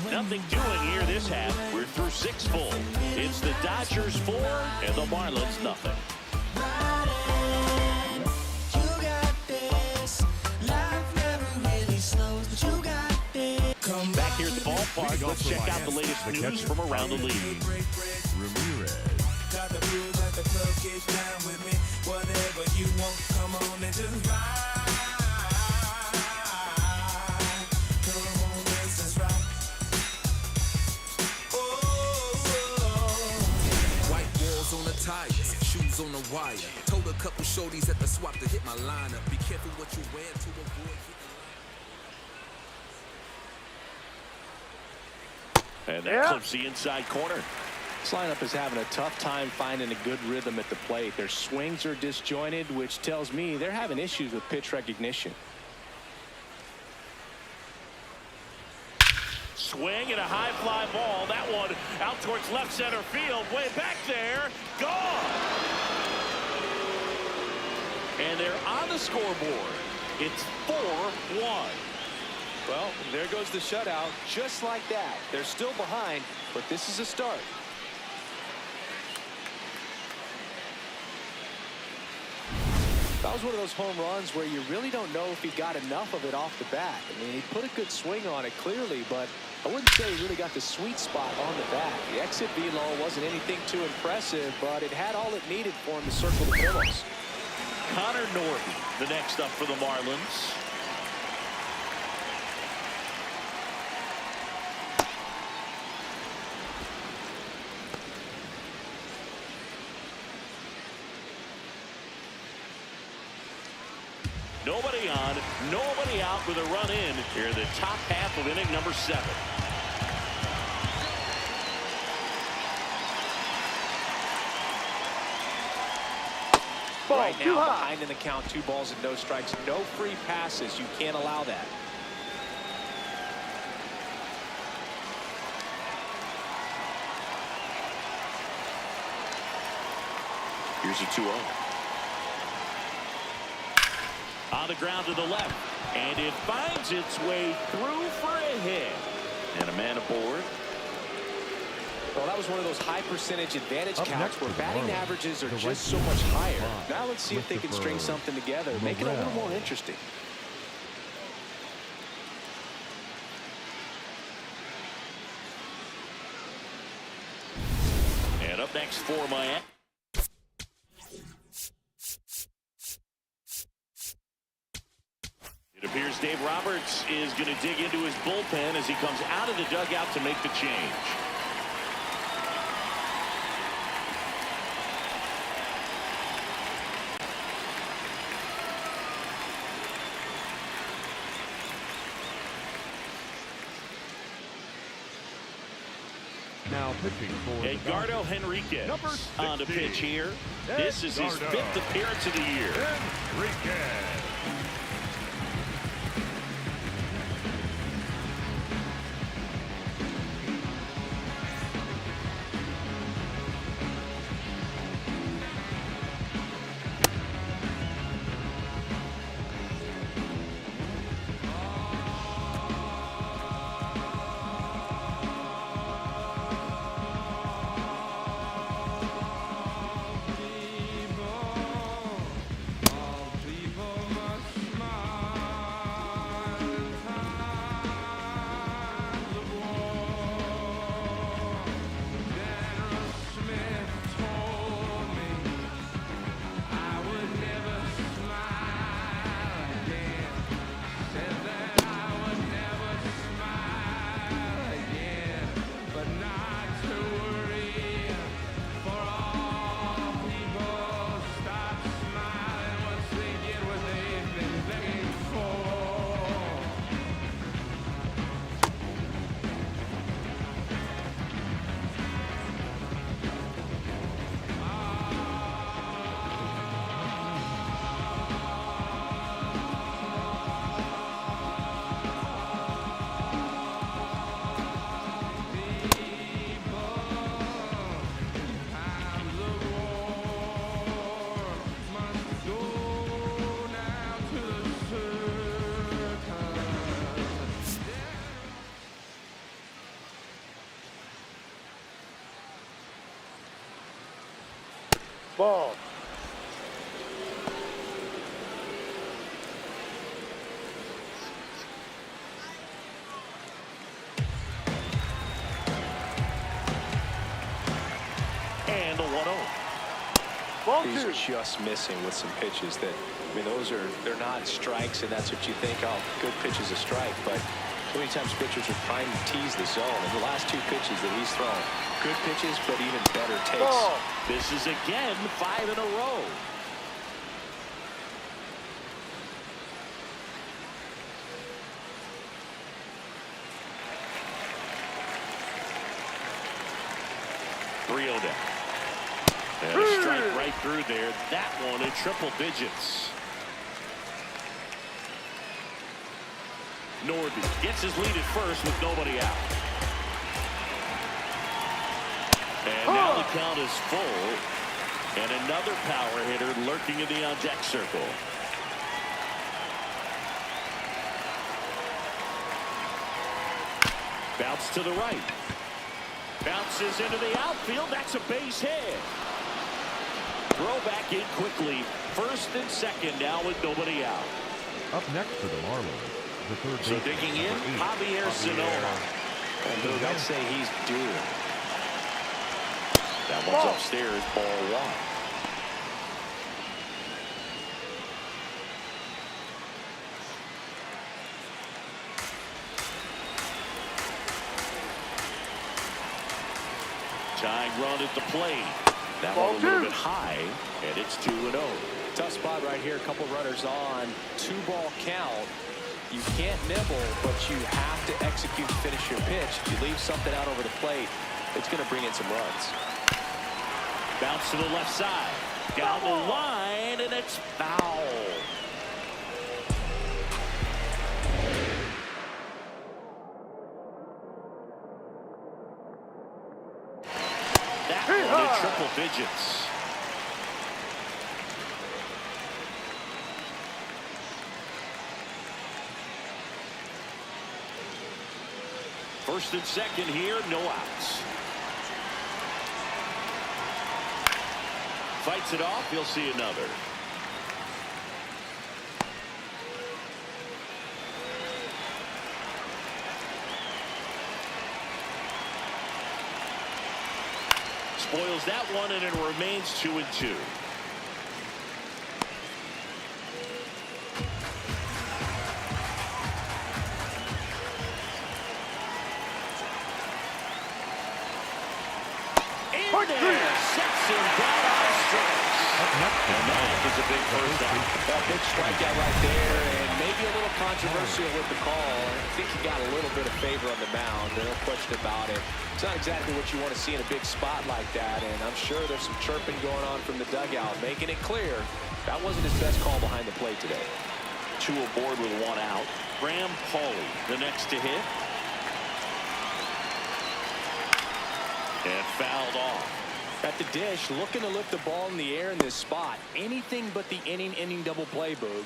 Nothing doing here this half. We're through 6 full. It's the Dodgers 4 and the Marlins nothing. Back here at the ballpark, let's check out the latest news from around the league. Ramirez. Got the blues at the club, get down with me. Whatever you want, come on and just ride. Come on, this is right. White walls on the tires, shoes on the wire. Told a couple shorties at the swap to hit my lineup. Be careful what you wear to avoid hitting. And that clips the inside corner. This lineup is having a tough time finding a good rhythm at the plate. Their swings are disjointed, which tells me they're having issues with pitch recognition. Swing and a high fly ball. That one out towards left center field. Way back there. Gone. And they're on the scoreboard. It's 4-1. Well, there goes the shutout. Just like that. They're still behind, but this is a start. That was one of those home runs where you really don't know if he got enough of it off the bat. I mean, he put a good swing on it clearly, but I wouldn't say he really got the sweet spot on the bat. The exit velo wasn't anything too impressive, but it had all it needed for him to circle the pillows. Connor Norton, the next up for the Marlins. Nobody on, nobody out with a run in here in the top half of inning number 7. Right now, behind in the count, 2 balls and no strikes. No free passes. You can't allow that. Here's a 2-0. On the ground to the left, and it finds its way through for a hit. And a man aboard. Well, that was one of those high percentage advantage Up counts next where for batting Marlins, averages are the just right so much higher. five, Now let's see if they can string something together, make it a little more interesting. And up next for Miami. It appears Dave Roberts is going to dig into his bullpen as he comes out of the dugout to make the change. Now pitching for Edgardo Henriquez number on the 60. pitch here. This is his Edgardo 5th appearance of the year. Enriquez. Ball. And a 1-0. Ball He's 2. just missing with some pitches that, I mean, they're not strikes, and that's what you think, oh, good pitch is a strike. But so many times pitchers are trying to tease the zone. And the last 2 pitches that he's thrown, good pitches, but even better takes. Ball. This is again 5 in a row. Down. And a strike right through there. That one in triple digits. Norby gets his lead at first with nobody out. And now the count is full. And another power hitter lurking in the on-deck circle. Bounce to the right. Bounces into the outfield. That's a base hit. Throw back in quickly. First and second now with nobody out. Up next for the Marlins, the third So baseman, digging in, number 8, Javier Sonoma. And I'd say he's due. That one's upstairs, ball 1. Tying run at the plate. That one a little bit high, and it's 2-0. Tough spot right here. A couple runners on. 2-ball count. You can't nibble, but you have to execute and finish your pitch. If you leave something out over the plate, it's going to bring in some runs. Bounce to the left side. Down the line, and it's foul. That one in triple digits. First and second here, no outs. Fights it off, he'll see another. Spoils that one, and it remains 2-2. In there, sets him down on strikes. And that is a big first out. A big strikeout right there, and maybe a little controversial with the call. I think he got a little bit of favor on the mound. No question about it. It's not exactly what you want to see in a big spot like that, and I'm sure there's some chirping going on from the dugout, making it clear that wasn't his best call behind the plate today. 2 aboard with 1 out. Graham Pauly, the next to hit. And fouled off. At the dish, looking to lift the ball in the air in this spot. Anything but the inning double play, Boog.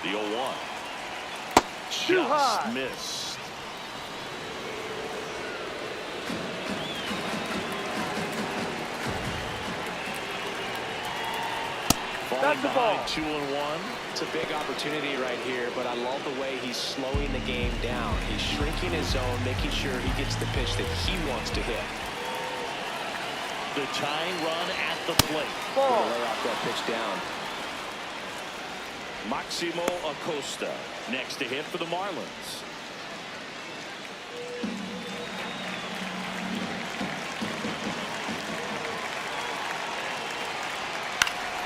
The 0-1. Too high. Just missed. Falling behind 2-1. It's a big opportunity right here, but I love the way he's slowing the game down. He's shrinking his zone, making sure he gets the pitch that he wants to hit. The tying run at the plate. Ball. Lay off that pitch down. Maximo Acosta next to hit for the Marlins.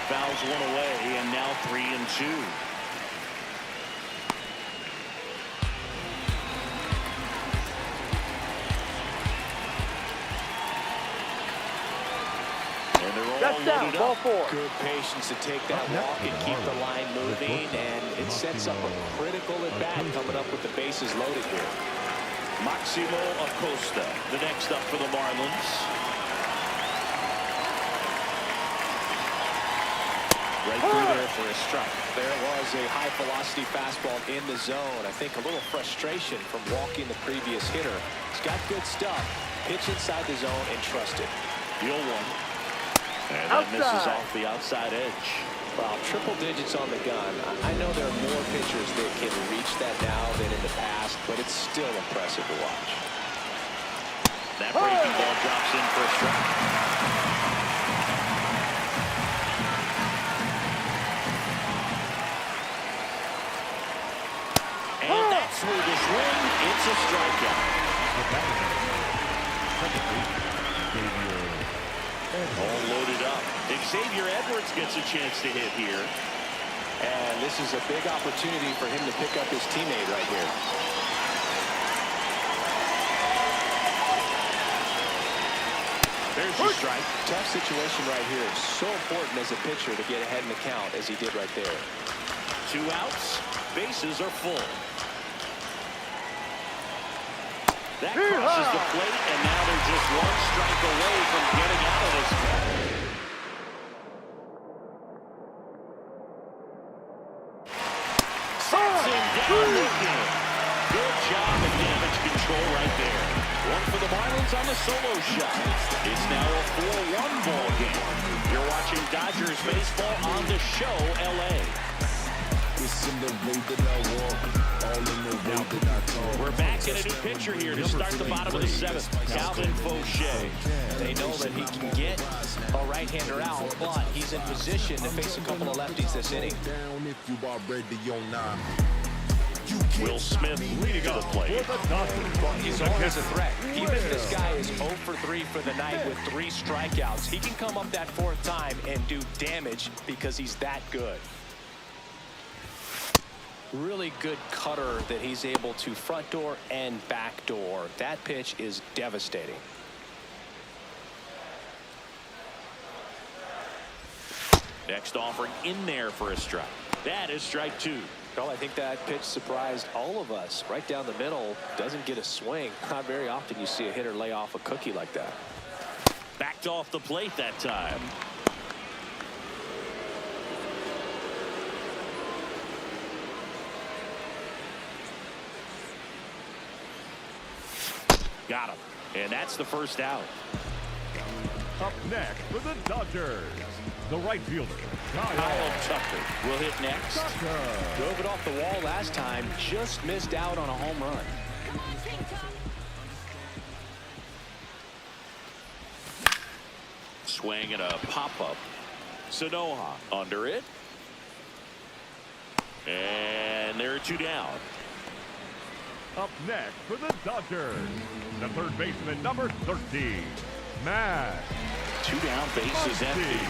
Fouls one away, and now 3-2. And they're all That's down. loaded Ball up. 4. Good patience to take that walk and keep the line moving, and it sets up a critical at-bat coming up with the bases loaded here. Maximo Acosta, the next up for the Marlins. Right through there for a strike. There was a high-velocity fastball in the zone. I think a little frustration from walking the previous hitter. He's got good stuff. Pitch inside the zone and trust it. Deal one. And that misses off the outside edge. Well, triple digits on the gun. I know there are more pitchers that can reach that now than in the past, but it's still impressive to watch. That breaking ball drops in for a strike. And that's where the swing. It's a strikeout. All loaded up. Xavier Edwards gets a chance to hit here. And this is a big opportunity for him to pick up his teammate right here. There's the strike. Tough situation right here. It's so important as a pitcher to get ahead in the count as he did right there. 2 outs. Bases are full. That crosses the plate, and now they're just 1 strike away from getting out of this one. Sets him down looking. Good job of damage control right there. One for the Marlins on the solo shot. It's now a 4-1 ball game. You're watching Dodgers baseball on The Show, LA. We're back in a new pitcher here to start the bottom of the 7th. Calvin Fauché. They know that he can get a right-hander out, but he's in position to face a couple of lefties this inning. Will Smith leading to the plate. Well, he's always a threat. Even if this guy is 0 for 3 for the night with 3 strikeouts, he can come up that 4th time and do damage because he's that good. Really good cutter that he's able to front door and back door. That pitch is devastating. Next offering in there for a strike. That is strike 2. Well, I think that pitch surprised all of us. Right down the middle, doesn't get a swing. Not very often you see a hitter lay off a cookie like that. Backed off the plate that time. Got him. And that's the first out. Up next for the Dodgers, the right fielder, Kyle Tucker will hit next. Drove it off the wall last time. Just missed out on a home run. Swing and a pop-up. Sanoha under it. And there are 2 down. Up next for the Dodgers, the third baseman, number 13, Max. 2 down, bases empty.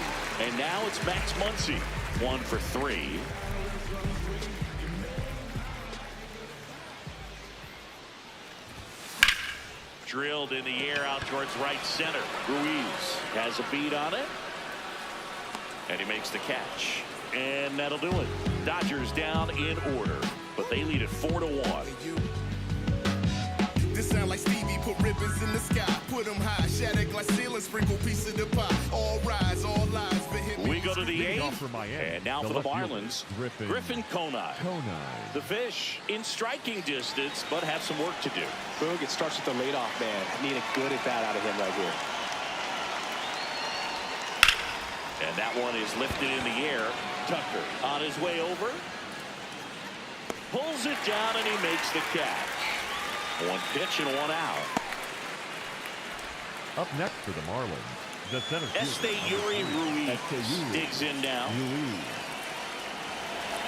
And now it's Max Muncy. 1 for 3. Drilled in the air out towards right center. Ruiz has a beat on it. And he makes the catch. And that'll do it. Dodgers down in order. But they lead it 4-1. This sound like Stevie put ribbons in the sky, put them high, shatter glass ceiling, sprinkle piece of the pie. All rise, all lies. We go to the 8th, and now for the Marlins, Griffin Conine. The Fish in striking distance, but have some work to do. Boog, it starts with the leadoff man. Need a good at bat out of him right here. And that one is lifted in the air. Tucker on his way over. Pulls it down, and he makes the catch. 1 pitch and 1 out. Up next for the Marlins, the center Yuri Ruiz digs in now.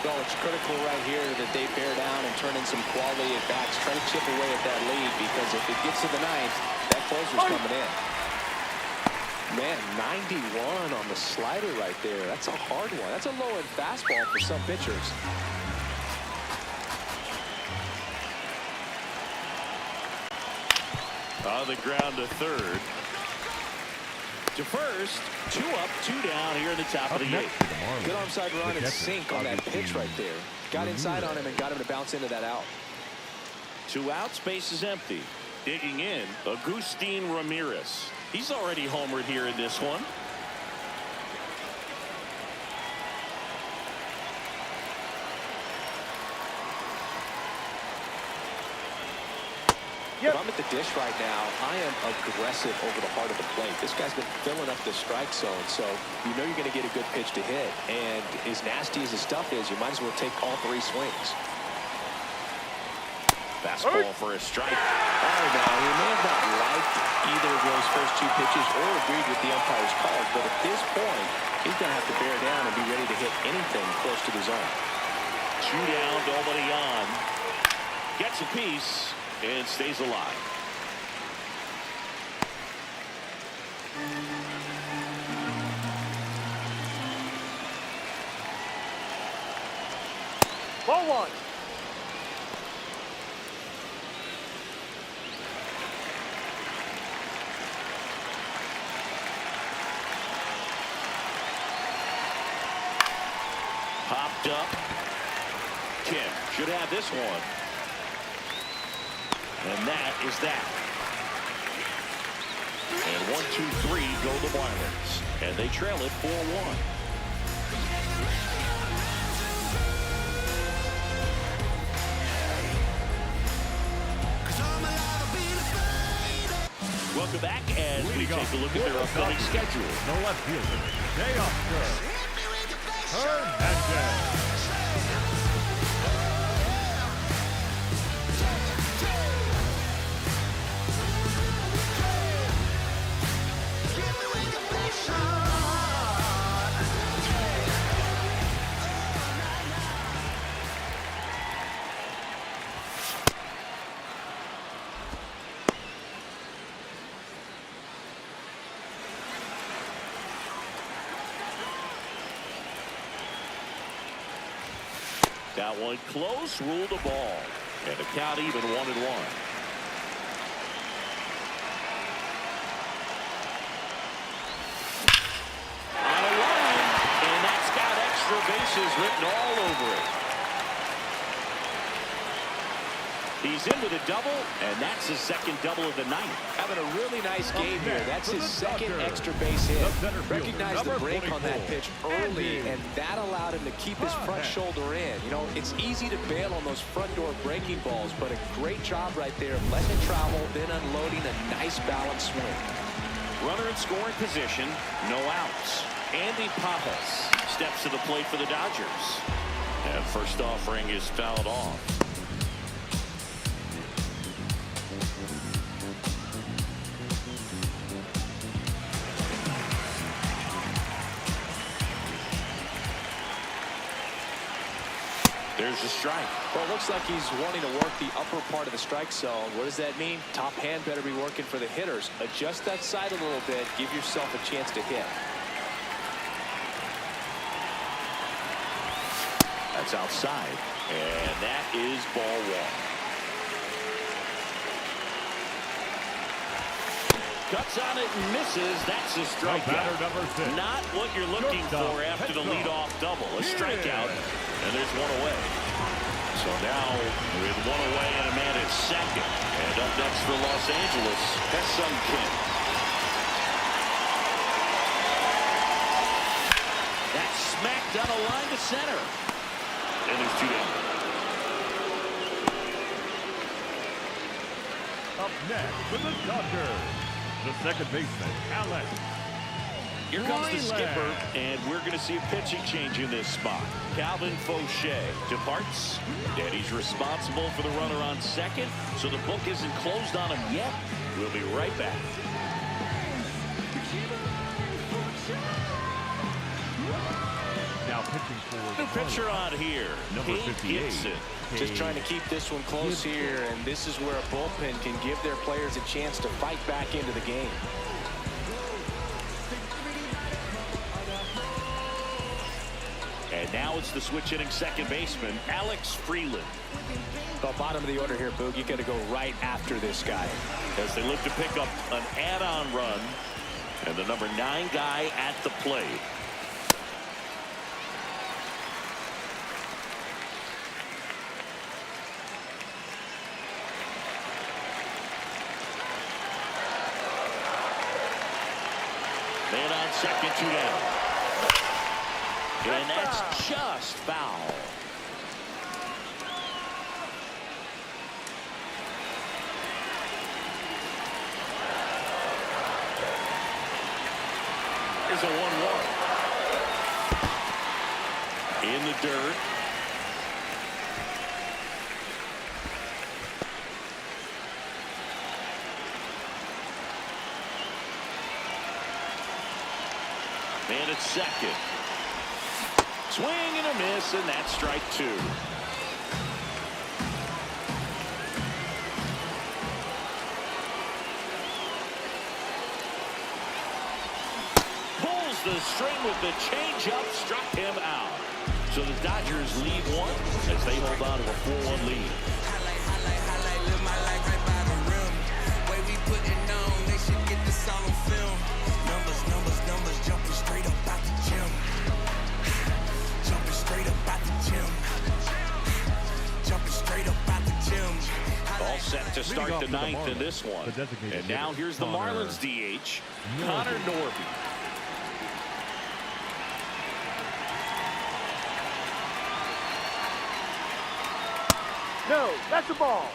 So it's critical right here that they bear down and turn in some quality at bats. Try to chip away at that lead, because if it gets to the 9th, that closer's coming in. Man, 91 on the slider right there. That's a hard one. That's a low-end fastball for some pitchers. On the ground to third. To first. 2 up, 2 down here in the top of the 8th. Good onside run and sink on that pitch right there. Got inside on him and got him to bounce into that out. 2 outs, base is empty. Digging in, Agustin Ramirez. He's already homered here in this one. If I'm at the dish right now, I am aggressive over the heart of the plate. This guy's been filling up the strike zone, so you know you're going to get a good pitch to hit. And as nasty as his stuff is, you might as well take all 3 swings. Fastball for a strike. Oh, no, he may have not liked either of those first 2 pitches or agreed with the umpire's calls, but at this point, he's going to have to bear down and be ready to hit anything close to the zone. 2 down, nobody on. Gets a piece and stays alive. Ball 1. Popped up. Kim should have this one. And that is that. And 1, 2, 3 go the Marlins. And they trail it 4-1. Welcome back as we take a look at their upcoming schedule. The left fielder, Teoscar Hernandez. That one close, ruled a ball. And the count even 1-1. On a line, and that's got extra bases written all over it. He's in with a double, and that's his second double of the night. Having a really nice game here. That's his second extra base hit. Recognized the break on that pitch early, and that allowed him to keep his front shoulder in. You know, it's easy to bail on those front door breaking balls, but a great job right there of letting it travel, then unloading a nice balanced swing. Runner in scoring position, no outs. Andy Pappas steps to the plate for the Dodgers. And first offering is fouled off. There's a strike. Well, it looks like he's wanting to work the upper part of the strike zone. What does that mean? Top hand better be working for the hitters. Adjust that side a little bit. Give yourself a chance to hit. That's outside. And that is ball 1. Cuts on it and misses. That's a strikeout. Not what you're looking for after the leadoff double. A strikeout. And there's 1 away. So now with 1 away and a man at second. And up next for Los Angeles, Ha-Seong Kim. That's smacked down a line to center. And there's 2 down. Up next for the Dodgers, the second baseman, Alex. Here comes the skipper, and we're going to see a pitching change in this spot. Calvin Fauché departs, and he's responsible for the runner on second, so the book isn't closed on him yet. We'll be right back. Now pitching for New pitcher on here, number 58. Gibson. Just trying to keep this one close here, and this is where a bullpen can give their players a chance to fight back into the game. And now it's the switch hitting second baseman, Alex Freeland. The bottom of the order here, Boog. You got to go right after this guy. As they look to pick up an add-on run, and the number 9 guy at the plate. Man on second, 2 down. And that's just foul. Here's a 1-1. In the dirt. And it's second. Swing and a miss, and that's strike 2. Pulls the string with the changeup, struck him out. So the Dodgers lead 1 as they hold on to a 4-1 lead. Highlight, live my life right by the rim. Way we put it on, they should get this all on film. Numbers, jumping straight up out the gym. Jumping straight up out the gym. Jumping straight up out the gym. All set to start the 9th in this one. And now here's the Marlins DH, Connor Norby. No, that's a ball.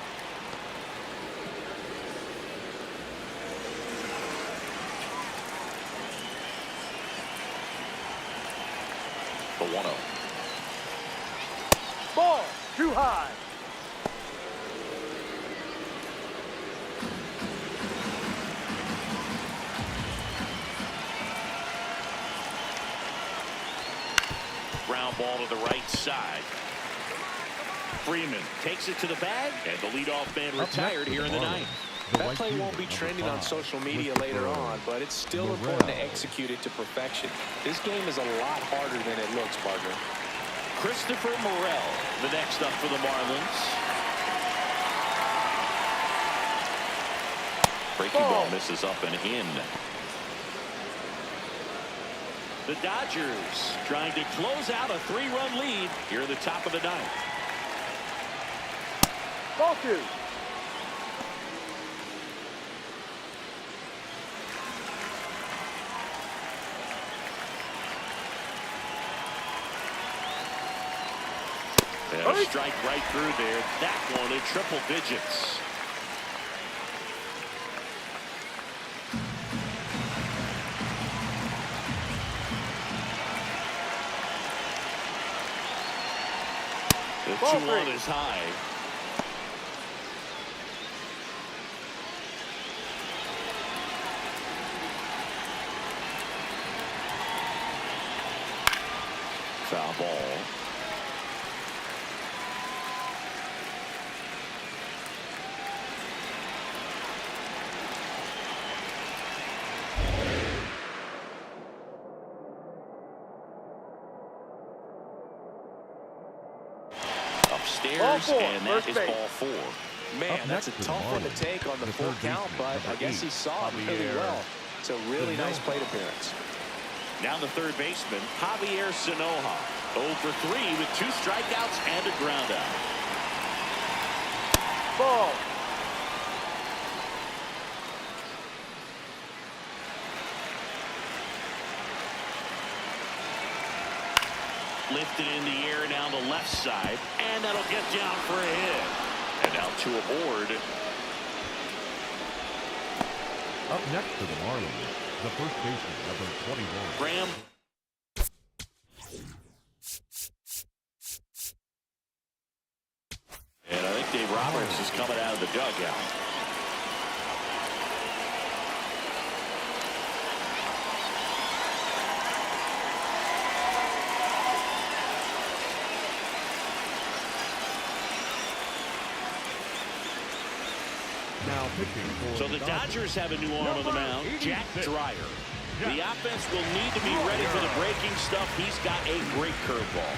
The 1-0. Ball, too high. Ground ball to the right side. Freeman takes it to the bag, and the leadoff man retired here in the 9th. That play won't be trending on social media later on, but it's still important to execute it to perfection. This game is a lot harder than it looks, partner. Christopher Morel, the next up for the Marlins. Breaking ball misses up and in. The Dodgers trying to close out a 3-run lead here at the top of the 9th. Ball 2. And a strike right through there. That one in triple digits. The 2-1 is high. Foul ball. Upstairs, and that is ball 4. Man, that's a tough one to take on the full count, but I guess he saw it really well. It's a really nice plate appearance. Now the third baseman, Javier Sanoja. 0 for 3 with 2 strikeouts and a ground out. Ball. Lifted in the air down the left side, and that'll get down for a hit. And now 2 aboard. Up next for the Marlins, the first baseman, number 21. Graham. And I think Dave Roberts is coming out of the dugout. Now pitching for So the Dodgers have a new arm on the mound, Jack Dreyer. The offense will need to be ready for the breaking stuff. He's got a great curveball.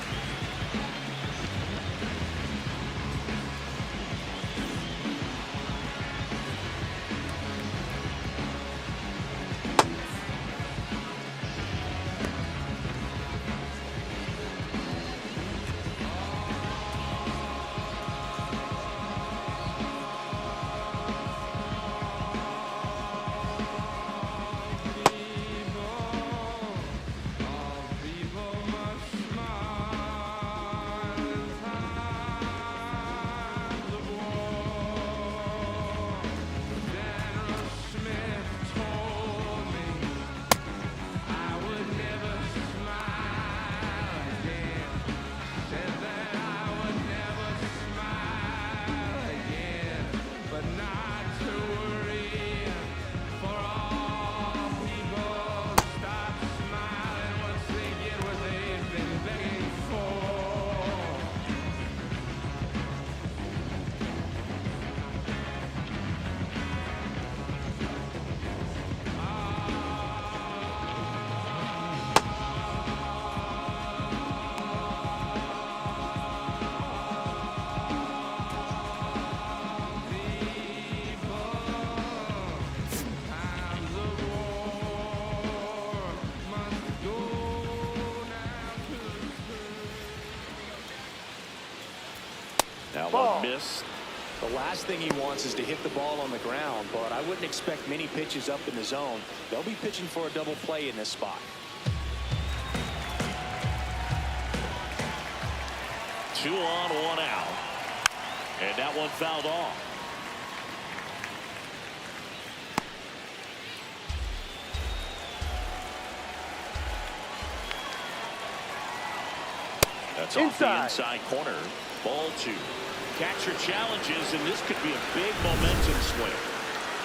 list. The last thing he wants is to hit the ball on the ground, but I wouldn't expect many pitches up in the zone. They'll be pitching for a double play in this spot. 2 on, 1 out. And that one fouled off. That's off the inside corner. Ball 2. Catcher challenges, and this could be a big momentum swing.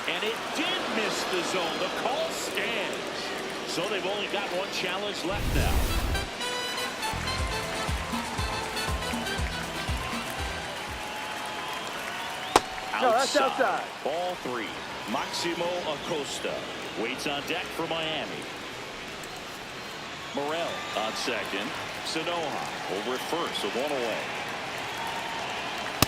And it did miss the zone. The call stands. So they've only got 1 challenge left now. No, that's outside. Ball 3. Maximo Acosta waits on deck for Miami. Morel on second. Sanoja over at first, so 1 away.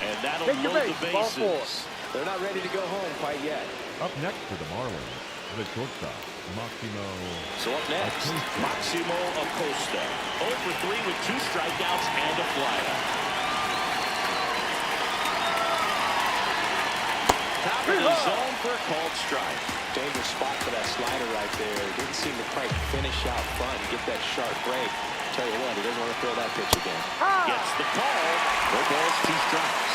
And that'll load the bases. They're not ready to go home quite yet. Up next for the Marlins, the shortstop, Maximo. So up next, Maximo Acosta. 0 for 3 with 2 strikeouts and a flyout. Top of the zone for a called strike. Dangerous spot for that slider right there. Didn't seem to quite finish out front and get that sharp break. Tell you what, he doesn't want to throw that pitch again. Gets the call. No balls, 2 strikes.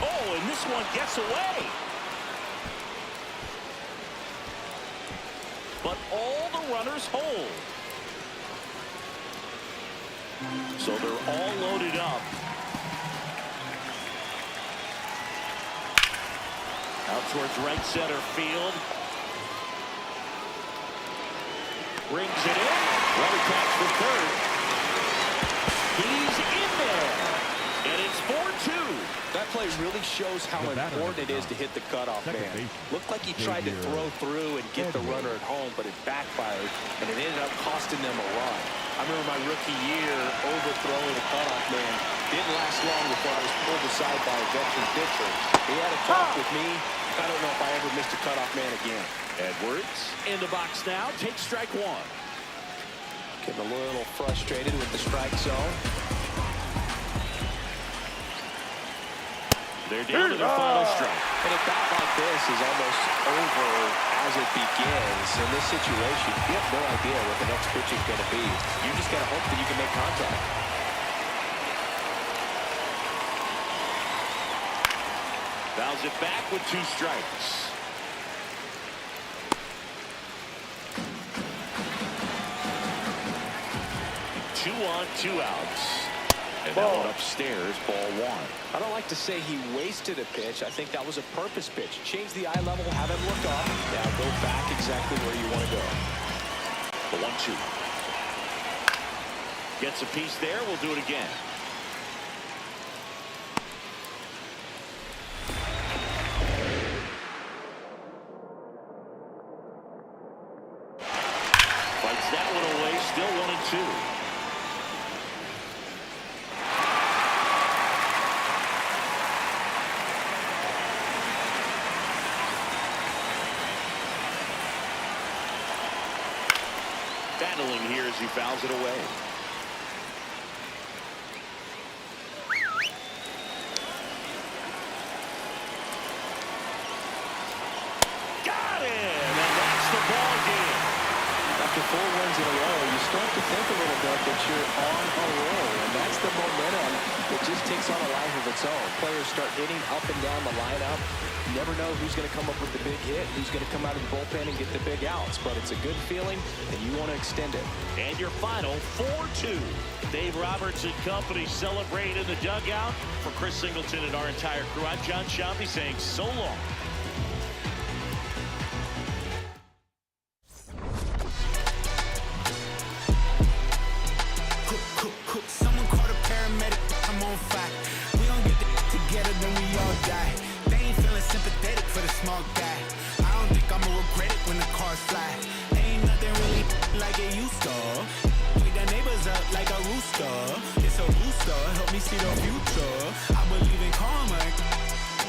Oh, and this one gets away. But all the runners hold. So they're all loaded up. Out towards right center field. Brings it in. Runner catch for third. He's in there. And it's 4-2. That play really shows how important it is to hit the cutoff man. Looked like he tried to throw through and get the runner at home, but it backfired, and it ended up costing them a run. I remember my rookie year overthrowing the cutoff man. Didn't last long before I was pulled aside by a veteran pitcher. He had a talk with me. I don't know if I ever missed a cutoff man again. Edwards in the box now. Takes strike 1. Getting a little frustrated with the strike zone. They're down to their final strike. And a bat like this is almost over as it begins. In this situation, you have no idea what the next pitch is going to be. You just got to hope that you can make contact. Fouls it back with 2 strikes. Two on, 2 outs. And that one upstairs, ball 1. I don't like to say he wasted a pitch. I think that was a purpose pitch. Change the eye level, have him look up. Now go back exactly where you want to go. The 1-2. Gets a piece there. We'll do it again. Fights that one away. Still 1-2. Battling here as he fouls it away. Got it! And that's the ball game. After 4 wins in a row, you start to think a little bit that you're on a roll, and that's the momentum that just takes on a life of its own. Players start hitting up and down the lineup. You never know who's going to come up with the big hit, who's going to come out of the bullpen and get the big outs, but it's a good feeling, and you want to extend it. And your final 4-2. Dave Roberts and company celebrate in the dugout. For Chris Singleton and our entire crew, I'm John Shelby saying so long. Someone call a paramedic, I'm on fire. We don't get together, then we all die. They ain't feeling sympathetic for the small guy. I don't think I'ma regret it when the cars fly. Ain't nothing really like it used to. Wake the neighbors up like a rooster. It's a booster, help me see the future. I believe in karma,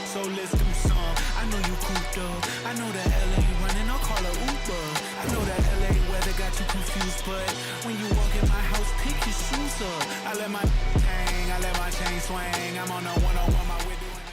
so let's do some. I know you cooped up. I know the LA running, I'll call a Uber. But when you walk in my house, pick your shoes up. I let my hang, I let my chain swing. I'm on a one-on-one, my whip doing